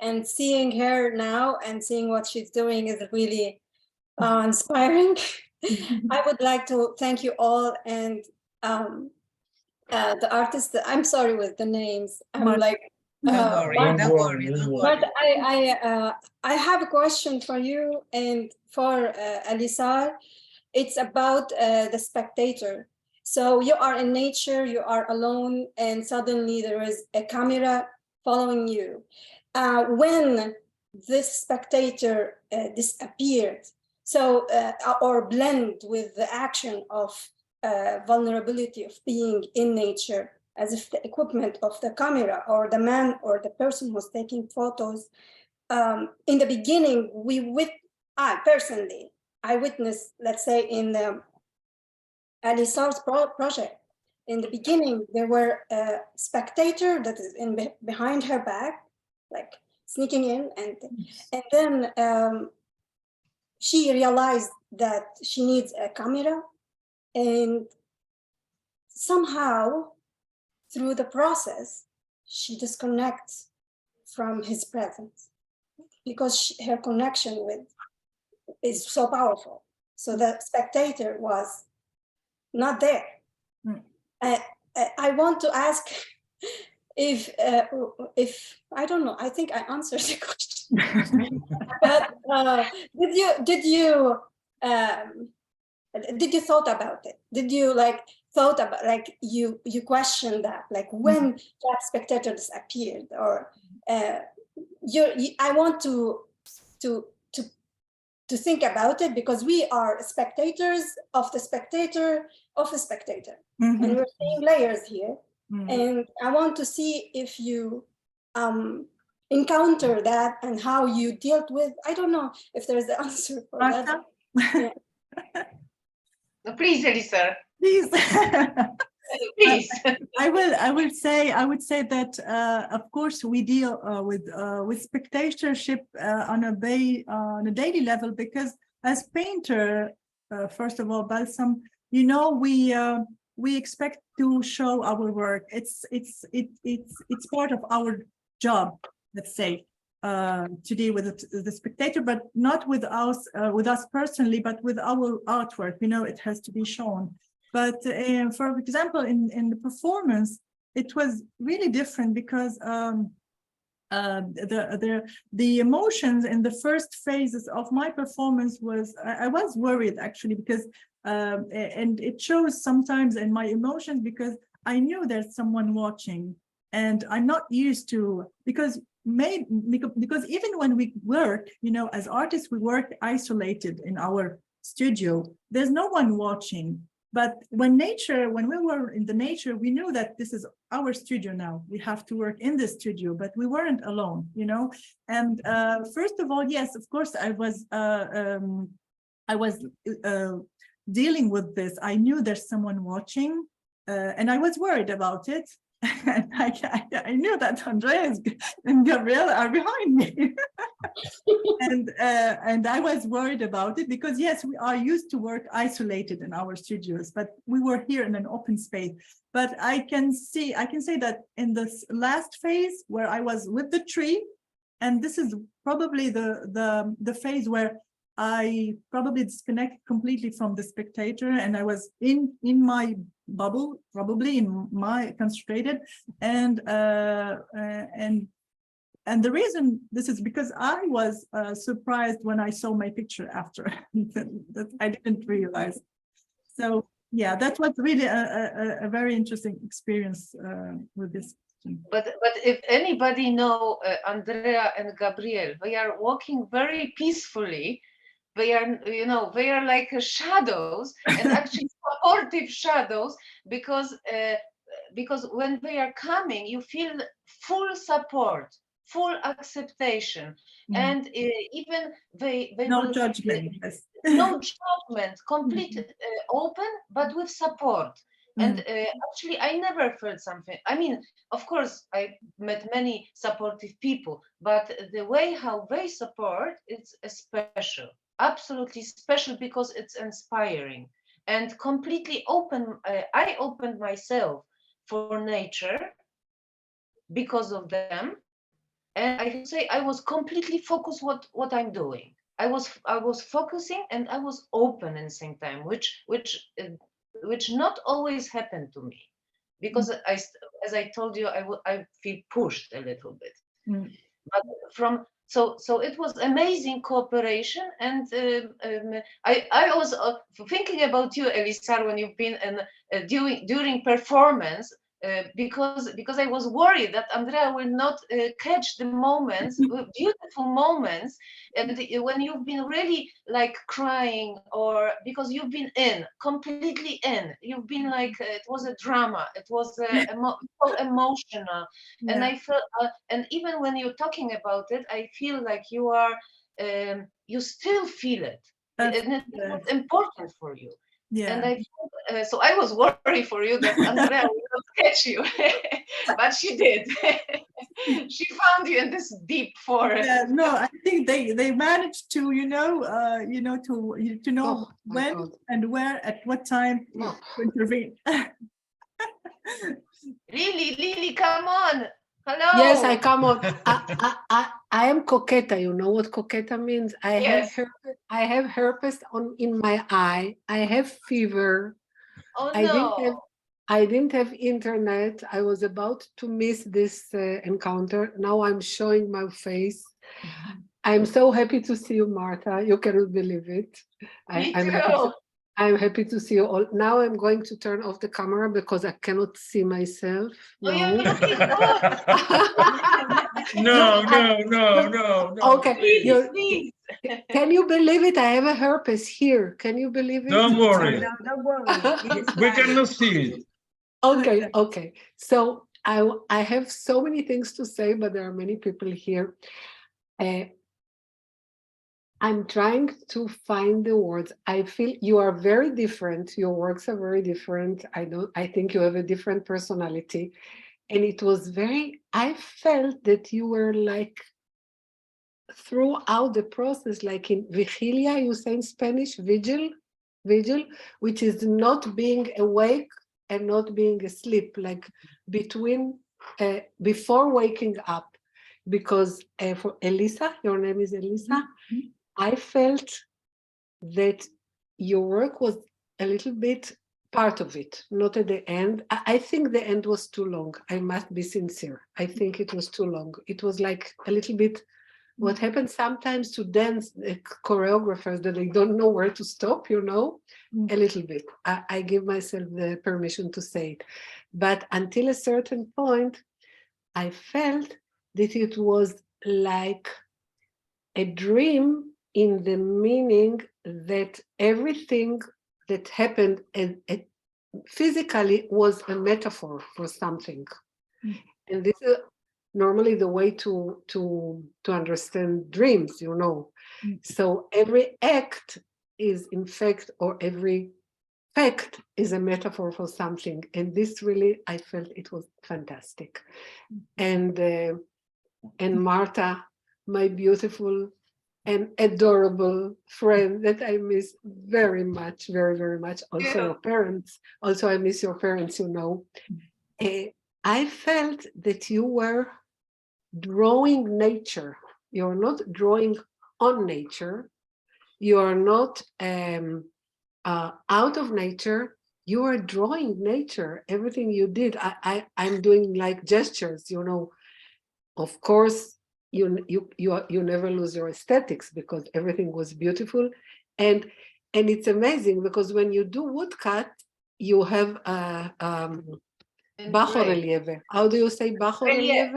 and seeing her now and seeing what she's doing is really inspiring. I would like to thank you all, and the artists. I'm sorry with the names. I'm like. Don't worry. But I have a question for you and for Elissar. It's about the spectator. So you are in nature, you are alone, and suddenly there is a camera following you. When this spectator disappeared, so or blend with the action of vulnerability of being in nature, as if the equipment of the camera or the man or the person who's taking photos. In the beginning, I witnessed, let's say in the Elissar's project, in the beginning, there were a spectator that is behind her back, like sneaking in, and then she realized that she needs a camera, and somehow, through the process, she disconnects from his presence because her connection is so powerful. So the spectator was not there. I want to ask if I don't know, I think I answered the question. But did you thought about it? Did you thought about you questioned that, when that spectator disappeared, or I want to think about it, because we are spectators of the spectator of a spectator, and we're seeing layers here. And I want to see if you encounter that and how you dealt with. I don't know if there's the answer for Marta? that. Yeah. Please, Elissar. Please. Please. I would say that of course we deal with spectatorship on a daily level, because as painter, first of all, Balsam, we expect to show our work. It's part of our job, let's say, to deal with the spectator, but not with us personally, but with our artwork. It has to be shown. But for example, in the performance, it was really different, because the emotions in the first phases of my performance I was worried, actually, because and it shows sometimes in my emotions, because I knew there's someone watching, and I'm not used to, because even when we work, as artists, we work isolated in our studio. There's no one watching. But when we were in the nature, we knew that this is our studio now. We have to work in the studio, but we weren't alone, And first of all, yes, of course, I was dealing with this. I knew there's someone watching, and I was worried about it. And I knew that Andrea and Gabriela are behind me. And I was worried about it, because yes, we are used to work isolated in our studios, but we were here in an open space. But I can say that in this last phase where I was with the tree, and this is probably the phase where I probably disconnected completely from the spectator, and I was in my bubble, probably in my concentrated, and the reason this is because I was surprised when I saw my picture after that I didn't realize. So yeah, that was really a very interesting experience with this. But if anybody know Andrea and Gabriel, they are walking very peacefully. They are like shadows, and actually supportive shadows, because when they are coming, you feel full support, full acceptation, and even they no judgment, yes. No judgment, complete open, but with support. And actually, I never felt something. I mean, of course, I met many supportive people, but the way how they support, it's special, absolutely special, because it's inspiring and completely open. I opened myself for nature because of them, and I can say I was completely focused what I'm doing. I was focusing, and I was open at the same time, which not always happened to me, because as I told you, I feel pushed a little bit. But so it was amazing cooperation, and I was thinking about you, Elissar, when you've been during performance. Because I was worried that Andrea will not catch the moments, beautiful moments, and when you've been really like crying, or because you've been completely in, you've been like, it was a drama, it was so emotional, yeah. And I felt, and even when you're talking about it, I feel like you are, you still feel it, and it's important for you. Yeah. And so I was worried for you that Andrea will not catch you, but she did. She found you in this deep forest. Yeah, no, I think they managed to, to know when and where, at what time to intervene. Lily, come on. Hello. Yes, I come on. I am coqueta. You know what coqueta means? Yes. I have herpes in my eye. I have fever. Oh I no. didn't have internet. I was about to miss this encounter. Now I'm showing my face. I'm so happy to see you, Marta. You cannot believe it. Me I'm happy to see you all. Now I'm going to turn off the camera because I cannot see myself. Oh, you're No. looking good. No. Okay. Please. Can you believe it? I have a herpes here. Can you believe it? Don't worry. No, don't worry. We cannot see it. Okay. So I have so many things to say, but there are many people here. I'm trying to find the words. I feel you are very different. Your works are very different. I think you have a different personality. And it was I felt that you were like throughout the process, like in vigilia, you say in Spanish, vigil, which is not being awake and not being asleep, like before waking up. Because for Elissa, your name is Elissa, I felt that your work was a little bit part of it, not at the end. I think the end was too long. I must be sincere. I think it was too long. It was like a little bit what happens sometimes to dance choreographers that they don't know where to stop, a little bit. I give myself the permission to say it. But until a certain point, I felt that it was like a dream in the meaning that everything that happened physically was a metaphor for something. And this is normally the way to understand dreams, So every act is in fact, or every fact is a metaphor for something. And this really, I felt it was fantastic. And Marta, my beautiful and adorable friend that I miss very much, very, very much. Also your parents. Also, I miss your parents, I felt that you were drawing nature. You're not drawing on nature. You are not out of nature. You are drawing nature. Everything you did, I'm doing like gestures, Of course, you never lose your aesthetics because everything was beautiful, and it's amazing because when you do woodcut, you have bajo relieve. How do you say bajo relieve?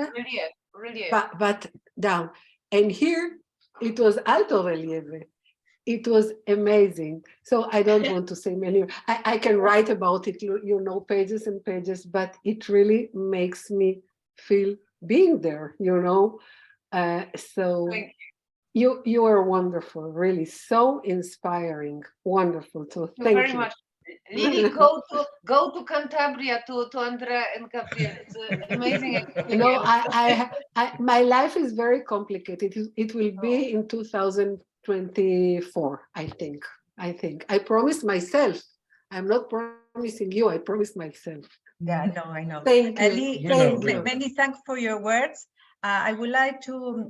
Relief. But down, and here it was alto relieve. It was amazing. So I don't want to say many. I can write about it, pages and pages, but it really makes me feel being there, So you are wonderful, really so inspiring, wonderful. So thank you very much. Lily, go to Cantabria to Andrea and Gabriel. It's an amazing experience. My life is very complicated. It will be in 2024, I think. I promised myself. I'm not promising you. I promised myself. Yeah, I know. Thank you. Many thanks for your words. I would like to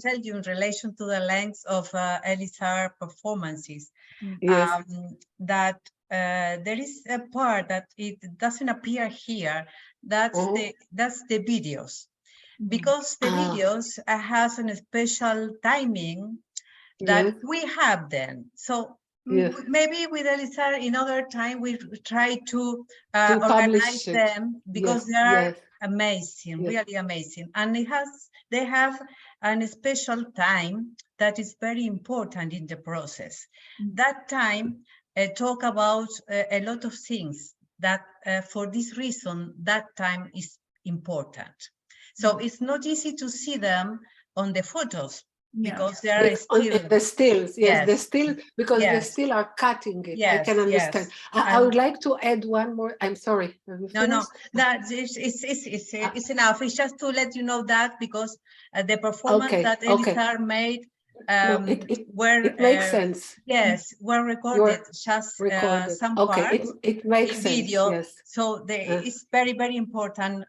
tell you in relation to the length of Elissar performances, yes. That there is a part that it doesn't appear here. That's the videos, because the videos has a special timing that we have then. So maybe with Elissar, in other time, we try to organize them because they are amazing, really amazing. And they have a special time that is very important in the process. That time talk about a lot of things that for this reason, that time is important. So it's not easy to see them on the photos, because they are still the stills, the still, because they still are cutting it. I can understand. I would like to add one more. I'm sorry. No, it's enough. It's just to let you know that, because the performance that Elissar made It makes sense. Yes, were recorded, just Recorded. some Okay, parts it makes in sense. video. Yes. So it's very, very important.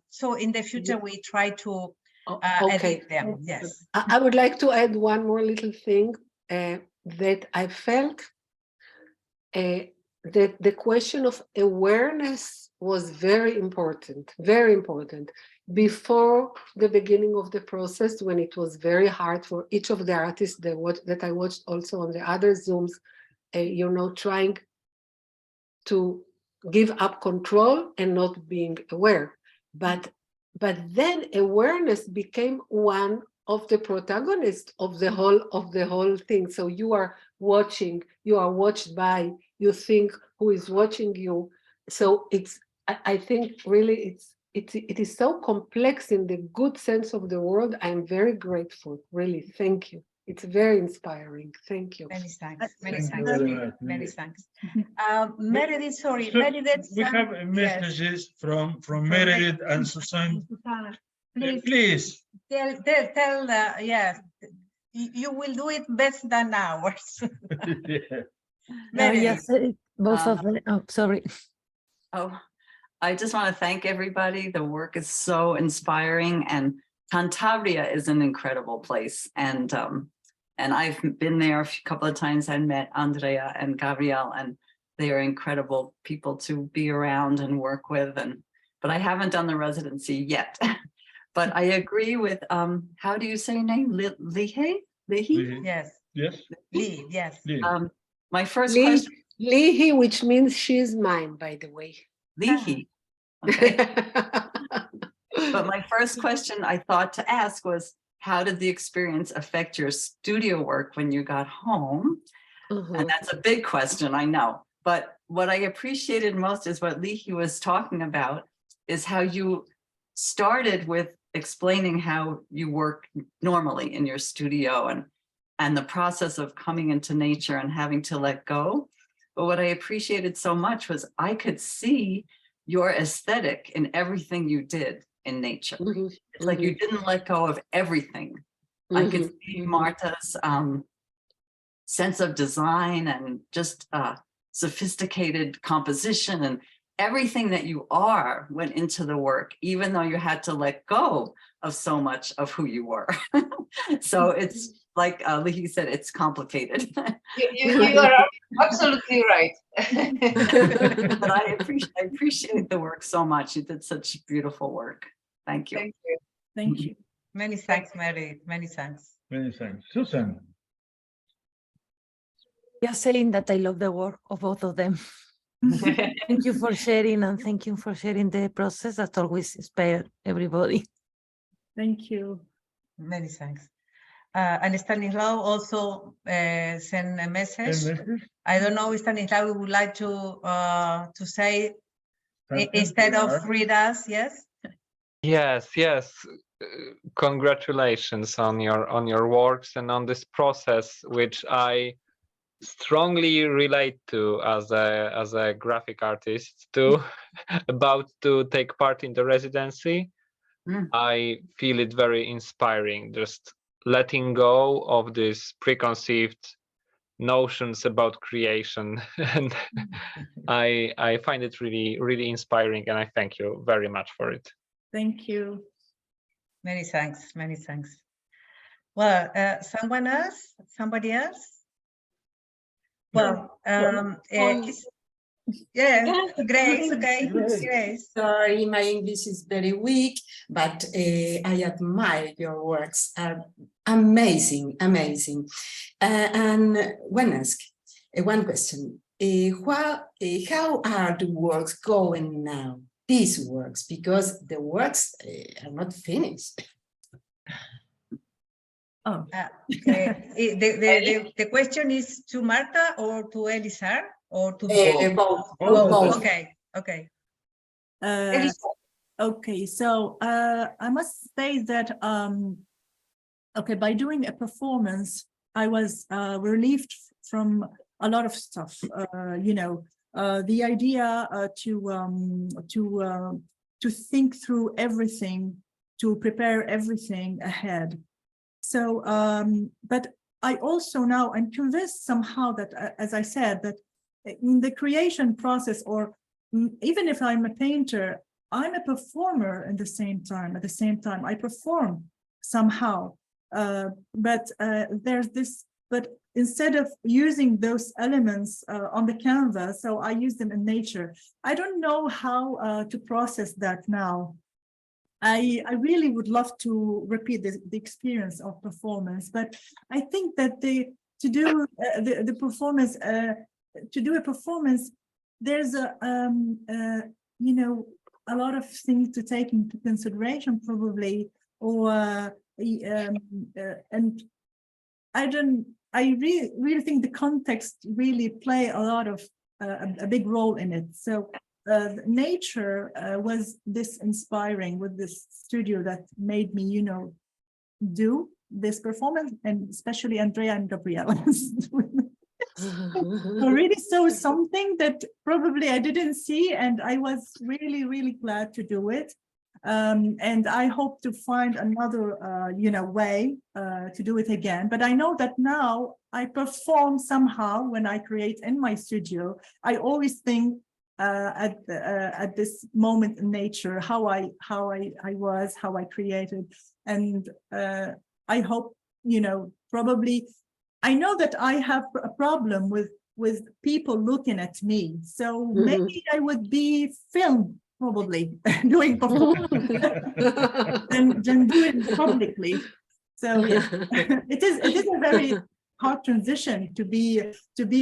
So in the future, we try to Okay. edit them. Yes. I would like to add one more little thing that I felt that the question of awareness was very important, before the beginning of the process, when it was very hard for each of the artists that I watched also on the other Zooms, trying to give up control and not being aware. But then awareness became one of the protagonists of the whole thing. So you are watching, you are watched by, you think who is watching you. So I think really it is so complex in the good sense of the word. I'm very grateful, really. Thank you. It's very inspiring. Thank you. Many thanks. Many Thank you thanks. very much, Many Mary. thanks. Meredith, sorry, So, Meredith. we have messages from Meredith and Susan. Please, Please. tell yes, you will do it best than ours. Meredith. Yes, both of them. Oh, sorry. Oh, I just want to thank everybody. The work is so inspiring, and Cantabria is an incredible place. And I've been there a couple of times. I met Andrea and Gabriel, and they are incredible people to be around and work with. But I haven't done the residency yet. But I agree with how do you say your name? Lihi? Yes. Yes. Lee, yes. Lee. My first question. Lihi, which means she's mine, by the way. Lihi. Okay. But my first question I thought to ask was, how did the experience affect your studio work when you got home? And that's a big question, I know. But what I appreciated most is what Lihi was talking about, is how you started with explaining how you work normally in your studio and the process of coming into nature and having to let go. But what I appreciated so much was I could see your aesthetic in everything you did in nature. It's like you didn't let go of everything. I could see Marta's sense of design and just sophisticated composition, and everything that you are went into the work, even though you had to let go of so much of who you were. So it's like Lihi said, it's complicated. You are absolutely right. But I appreciate the work so much. You did such beautiful work. Thank you. Thank you. Thank you. Many thanks, Mary. Many thanks. Many thanks. Susan. Just saying that I love the work of both of them. Thank you for sharing, and thank you for sharing the process that always inspires everybody. Thank you. Many thanks. And Stanislaw also sent a message. I don't know if Stanislaw would like to say instead of read us. Yes. Yes. Congratulations on your works and on this process, which I strongly relate to as a graphic artist too. About to take part in the residency. I feel it very inspiring, just letting go of these preconceived notions about creation. And I find it really, really inspiring, and I thank you very much for it. Thank you. Many thanks. Many thanks. Well, someone else? Somebody else? Well, yeah, Grace, okay, Grace. Sorry, my English is very weak, but I admire your works. Amazing. And one question. How are the works going now? These works, because the works are not finished. Oh, the question is to Marta or to Elissar or to Both. both? Okay. Okay, so I must say that okay, by doing a performance, I was relieved from a lot of stuff. The idea to think through everything, to prepare everything ahead. So, but I also now, I'm convinced somehow that, as I said, that in the creation process, or even if I'm a painter, I'm a performer at the same time. I perform somehow. But there's this, but instead of using those elements on the canvas, so I use them in nature. I don't know how to process that now. I really would love to repeat the experience of performance, but I think that to do the performance, to do a performance, there's you know, a lot of things to take into consideration, probably, or and I really think the context really play a lot of a big role in it. So nature was this inspiring with this studio that made me, you know, do this performance, and especially Andrea and Gabriella. I really saw something that probably I didn't see, and I was really glad to do it. And I hope to find another, you know, way to do it again. But I know that now I perform somehow when I create in my studio. I always think at this moment in nature, how I created, and I hope, you know, probably. I know that I have a problem with people looking at me, so maybe I would be filmed probably doing performance and do it publicly. So yeah, it is a very hard transition to be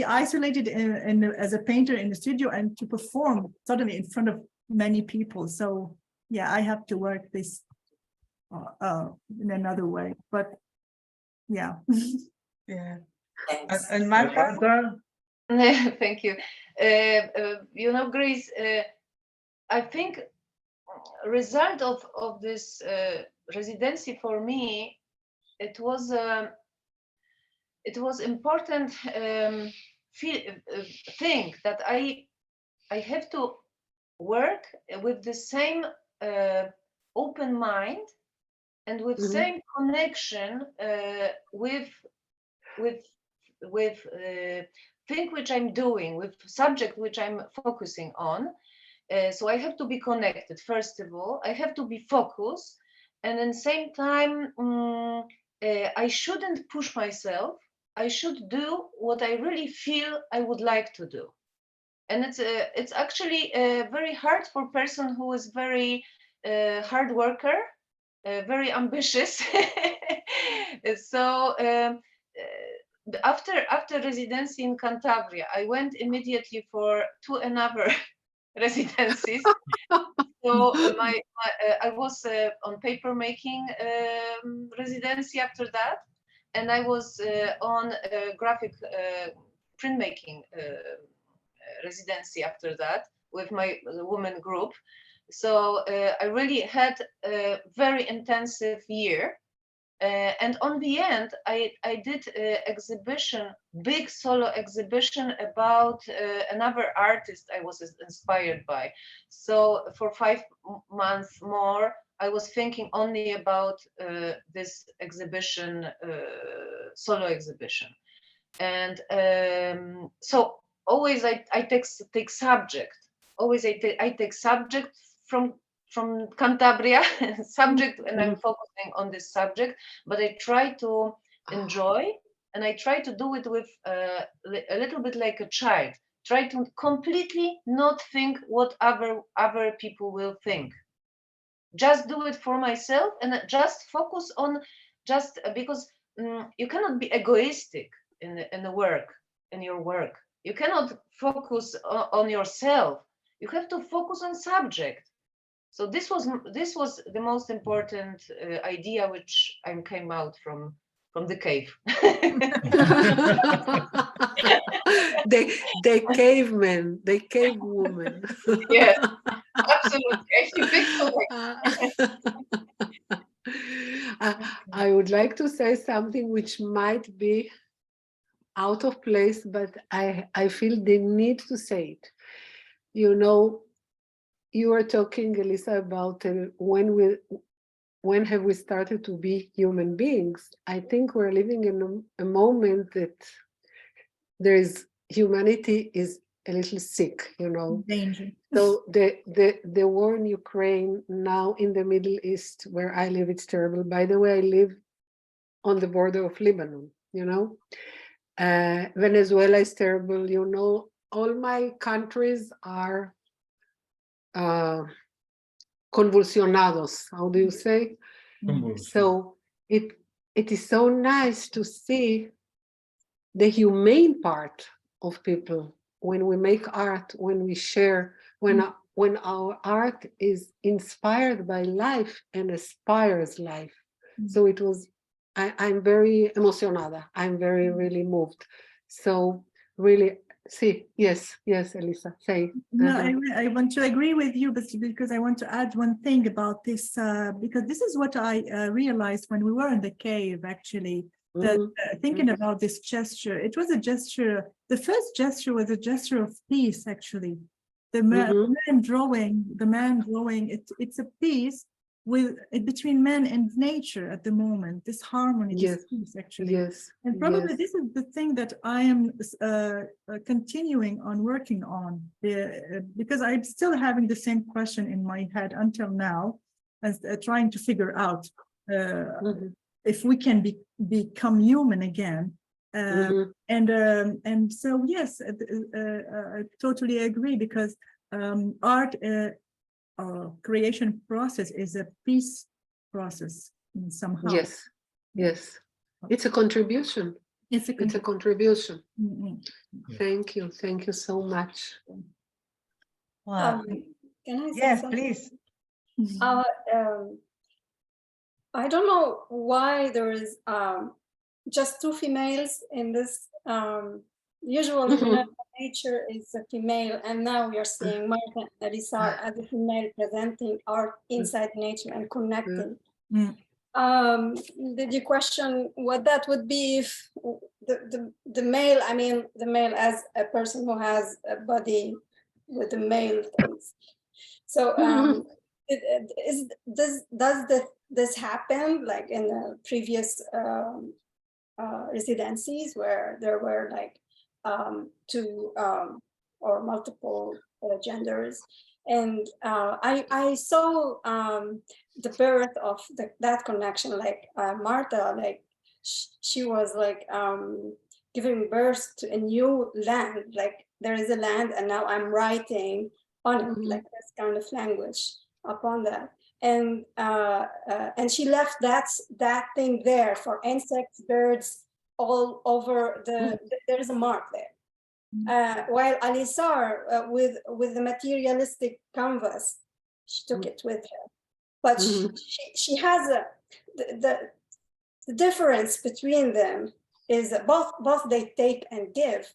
isolated as a painter in the studio and to perform suddenly in front of many people. So yeah, I have to work this in another way, but yeah. Yeah. Thanks. And Marta? Thank you. You know, Grace, I think result of this residency for me, it was important thing that I have to work with the same open mind and with same connection with thing which I'm doing, with subject which I'm focusing on. So I have to be connected, first of all. I have to be focused, and at the same time, I shouldn't push myself. I should do what I really feel I would like to do. And it's actually very hard for a person who is very hard worker, very ambitious. So after residency in Cantabria, I went immediately for two another residencies. So I was on paper making residency after that, and I was on graphic printmaking residency after that with my women group. So I really had a very intensive year. And on the end, I did an exhibition, big solo exhibition about another artist I was inspired by. So for 5 months more, I was thinking only about this exhibition, solo exhibition. And so always I take subject. Always I take subject from Cantabria subject, and I'm focusing on this subject, but I try to enjoy, and I try to do it with a little bit like a child. Try to completely not think what other people will think. Just do it for myself, and just focus on just because you cannot be egoistic in the work, in your work. You cannot focus on yourself. You have to focus on subject. So this was the most important idea which I came out from the cave. The caveman, the cave woman. Yes, absolutely. I think so. I would like to say something which might be out of place, but I feel the need to say it. You know, you were talking, Elissa, about when when have we started to be human beings? I think we're living in a moment that humanity is a little sick, you know. Danger. So the war in Ukraine, now in the Middle East, where I live, it's terrible. By the way, I live on the border of Lebanon, you know. Venezuela is terrible, you know. All my countries are convulsionados, how do you say? So it is so nice to see the humane part of people when we make art, when we share, when our art is inspired by life and aspires life. So it was, I'm very emocionada. I'm very, really moved. So really, see, yes, Elisa, say. No, I want to agree with you, but because I want to add one thing about this, because this is what I realized when we were in the cave, actually, that thinking about this gesture, it was a gesture, the first gesture was a gesture of peace, actually. The man drawing, it's a peace with between man and nature at the moment, this harmony, this peace, actually. And probably this is the thing that I am continuing on working on, because I'm still having the same question in my head until now, as trying to figure out if we can become human again. And so, yes, I totally agree, because art creation process is a peace process somehow. Yes. It's a contribution. It's a contribution. Thank you so much. Wow. Can I say yes, something? please. I don't know why there is just two females in this. Usually nature is a female, and now we are seeing Marta and Elissar as a female presenting art inside nature and connecting. Did you question what that would be if the male, I mean the male as a person who has a body with the male things. So does this happen like in the previous residencies where there were like two or multiple genders? And I saw the birth of that connection, like Marta, like she was like giving birth to a new land, like there is a land and now I'm writing on it, like this kind of language upon that. And she left that thing there for insects, birds, all over there is a mark there. While Elissar, with the materialistic canvas, she took it with her. But she has the difference between them is both they take and give,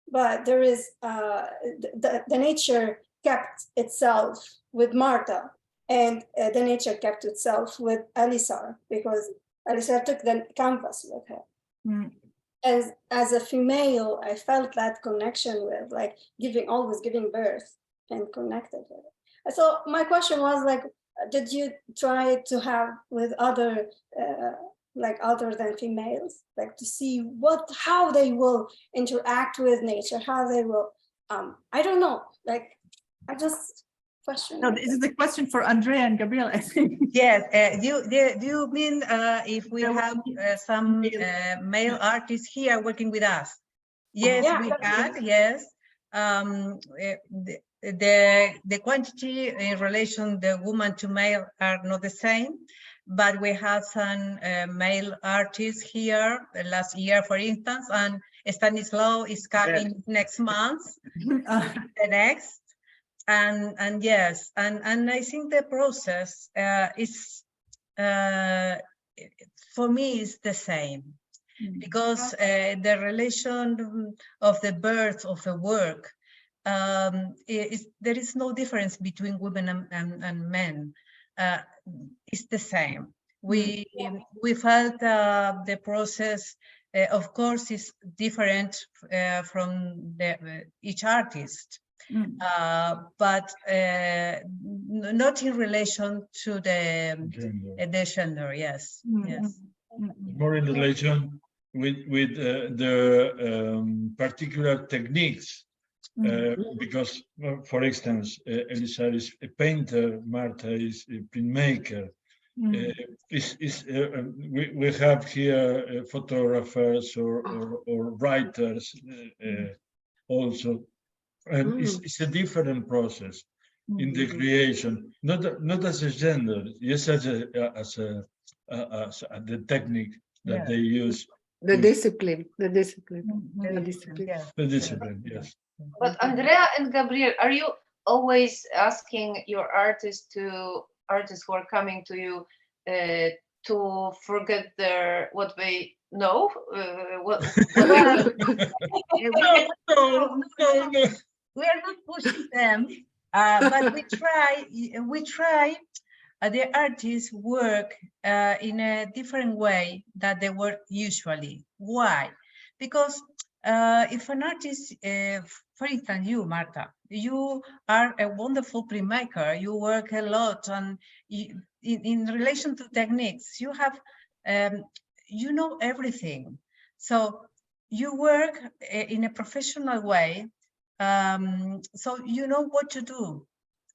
but there is the nature kept itself with Marta, and the nature kept itself with Elissar, because Elissar took the canvas with her. As a female, I felt that connection with like always giving birth and connected with it. So my question was like, did you try to have with other other than females, like to see how they will interact with nature, how they will, I don't know, like I just question. No, this is the question for Andrea and Gabriel, I think. Yes, do you mean if we have some male artists here working with us? Yes, we had, yes. The quantity in relation the woman to male are not the same, but we have some male artists here last year, for instance, and Stanislaw is coming next month, the next. And yes, and I think the process is for me is the same, because the relation of the birth of the work there is no difference between women and men. It's the same. We felt the process, of course, is different from each artist. but not in relation to the gender. Yes, yes. More in relation with the particular techniques. Because, for instance, Elissar is a painter, Marta is a printmaker. We have here photographers or writers also, and it's a different process in the creation, not as a gender, yes, as the technique that they use. The discipline, the discipline. The discipline, yes. But Andrea and Gabriel, are you always asking your artists who are coming to you to forget what they know? No. We are not pushing them, but we try. The artists work in a different way that they work usually. Why? Because if an artist, for instance, you, Marta, you are a wonderful printmaker. You work a lot, and in relation to techniques, you have, you know everything. So you work in a professional way. So you know what to do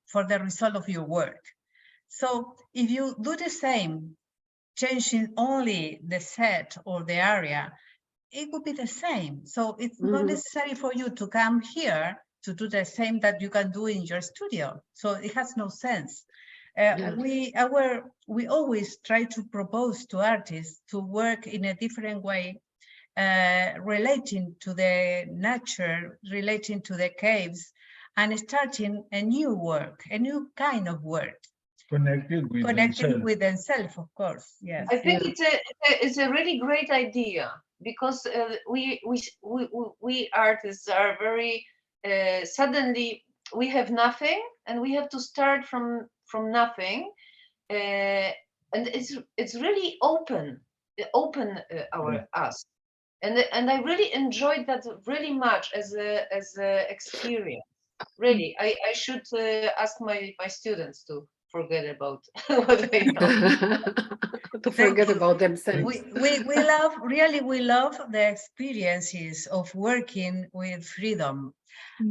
for the result of your work. So if you do the same, changing only the set or the area, it would be the same. So it's not necessary for you to come here to do the same that you can do in your studio. So it has no sense. We always try to propose to artists to work in a different way, relating to the nature, relating to the caves, and starting a new work, a new kind of work. Connected with themselves, of course. Yes. I think it's a really great idea, because we artists are very suddenly we have nothing and we have to start from nothing, and it's really open us, and I really enjoyed that really much as a experience. Really, I should ask my students to forget about what they know. To forget about themselves. We love the experiences of working with freedom,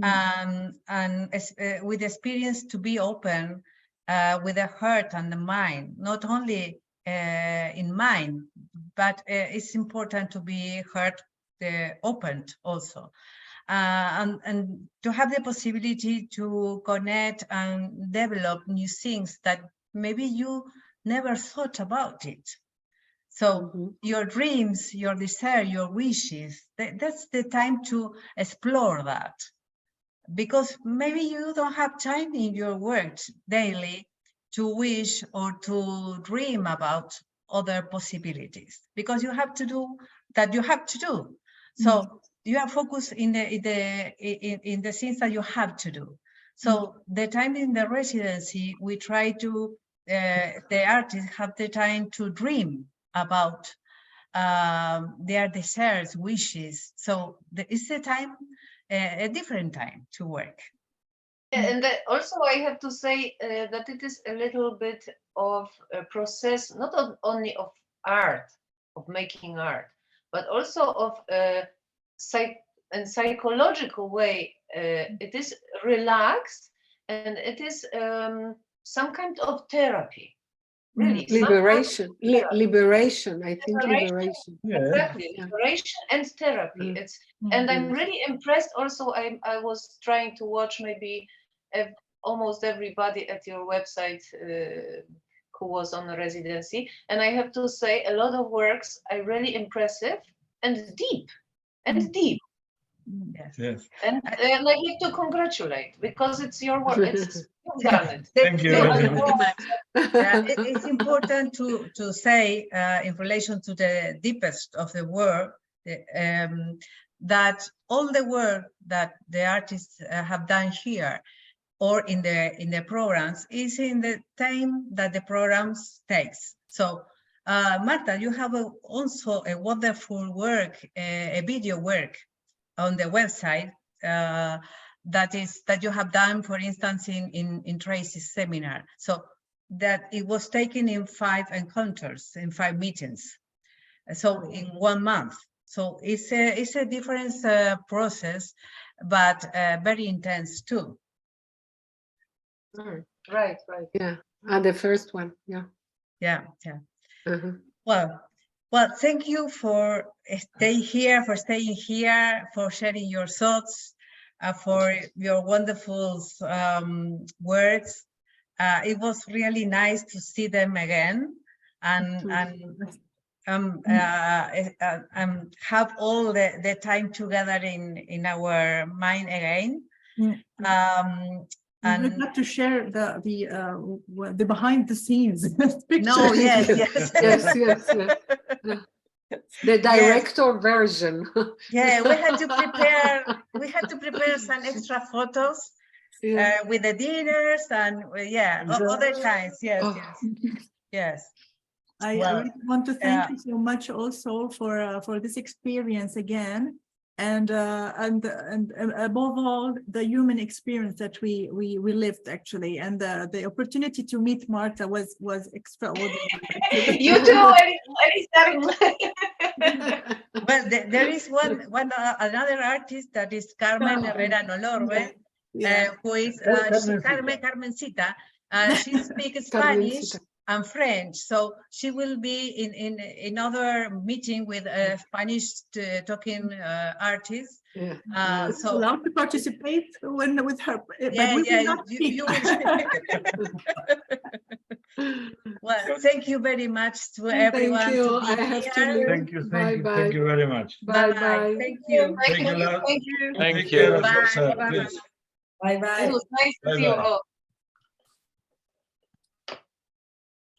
and with experience to be open with the heart and the mind, not only in mind, but it's important to be heart opened also. And to have the possibility to connect and develop new things that maybe you never thought about it. So your dreams, your desire, your wishes, that's the time to explore that. Because maybe you don't have time in your work daily to wish or to dream about other possibilities, because you have to do that you have to do. So you are focused in the things that you have to do. So the time in the residency, we try to, the artists have the time to dream about their desires, wishes. So it's a time, a different time to work. And also I have to say that it is a little bit of a process, not only of art, of making art, but also of psychological way. It is relaxed, and it is some kind of therapy. Really, liberation. I think liberation. Exactly, liberation and therapy. It's and I'm really impressed. Also, I was trying to watch maybe almost everybody at your website who was on the residency, and I have to say a lot of works are really impressive and deep. Yes. And I have to congratulate, because it's your work. You've done it. Thank you. It's important to say in relation to the deepest of the work, that all the work that the artists have done here or in the programs is in the time that the programs takes. So Marta, you have also a wonderful work, a video work on the website that you have done, for instance, in Tracy's seminar. So that it was taken in 5 encounters, in 5 meetings. So in 1 month. So it's a different process, but very intense too. Right. Yeah, and the first one, yeah. Yeah. Well, thank you for staying here, for sharing your thoughts, for your wonderful words. It was really nice to see them again, and have all the time together in our mind again. And we'd like to share the behind the scenes picture. No, yes. The director version. Yeah, we had to prepare some extra photos with the dinners and other kinds. Yes. I really want to thank you so much also for this experience again, and above all the human experience that we lived actually, and the opportunity to meet Marta was extraordinary. You too, Elissar. Well, there is another artist that is Carmen Herrera Nolorbe, who is Carmencita. She speaks Spanish and French, so she will be in another meeting with Spanish talking artists. So allowed to participate with her, but we will not speak. Well, thank you very much to everyone. Thank you. I have to leave. Thank you Bye. very much. Bye. Thank you. Thank you. Thank you. Thank Take care you. of yourself, please. Bye bye. It was nice to see you all.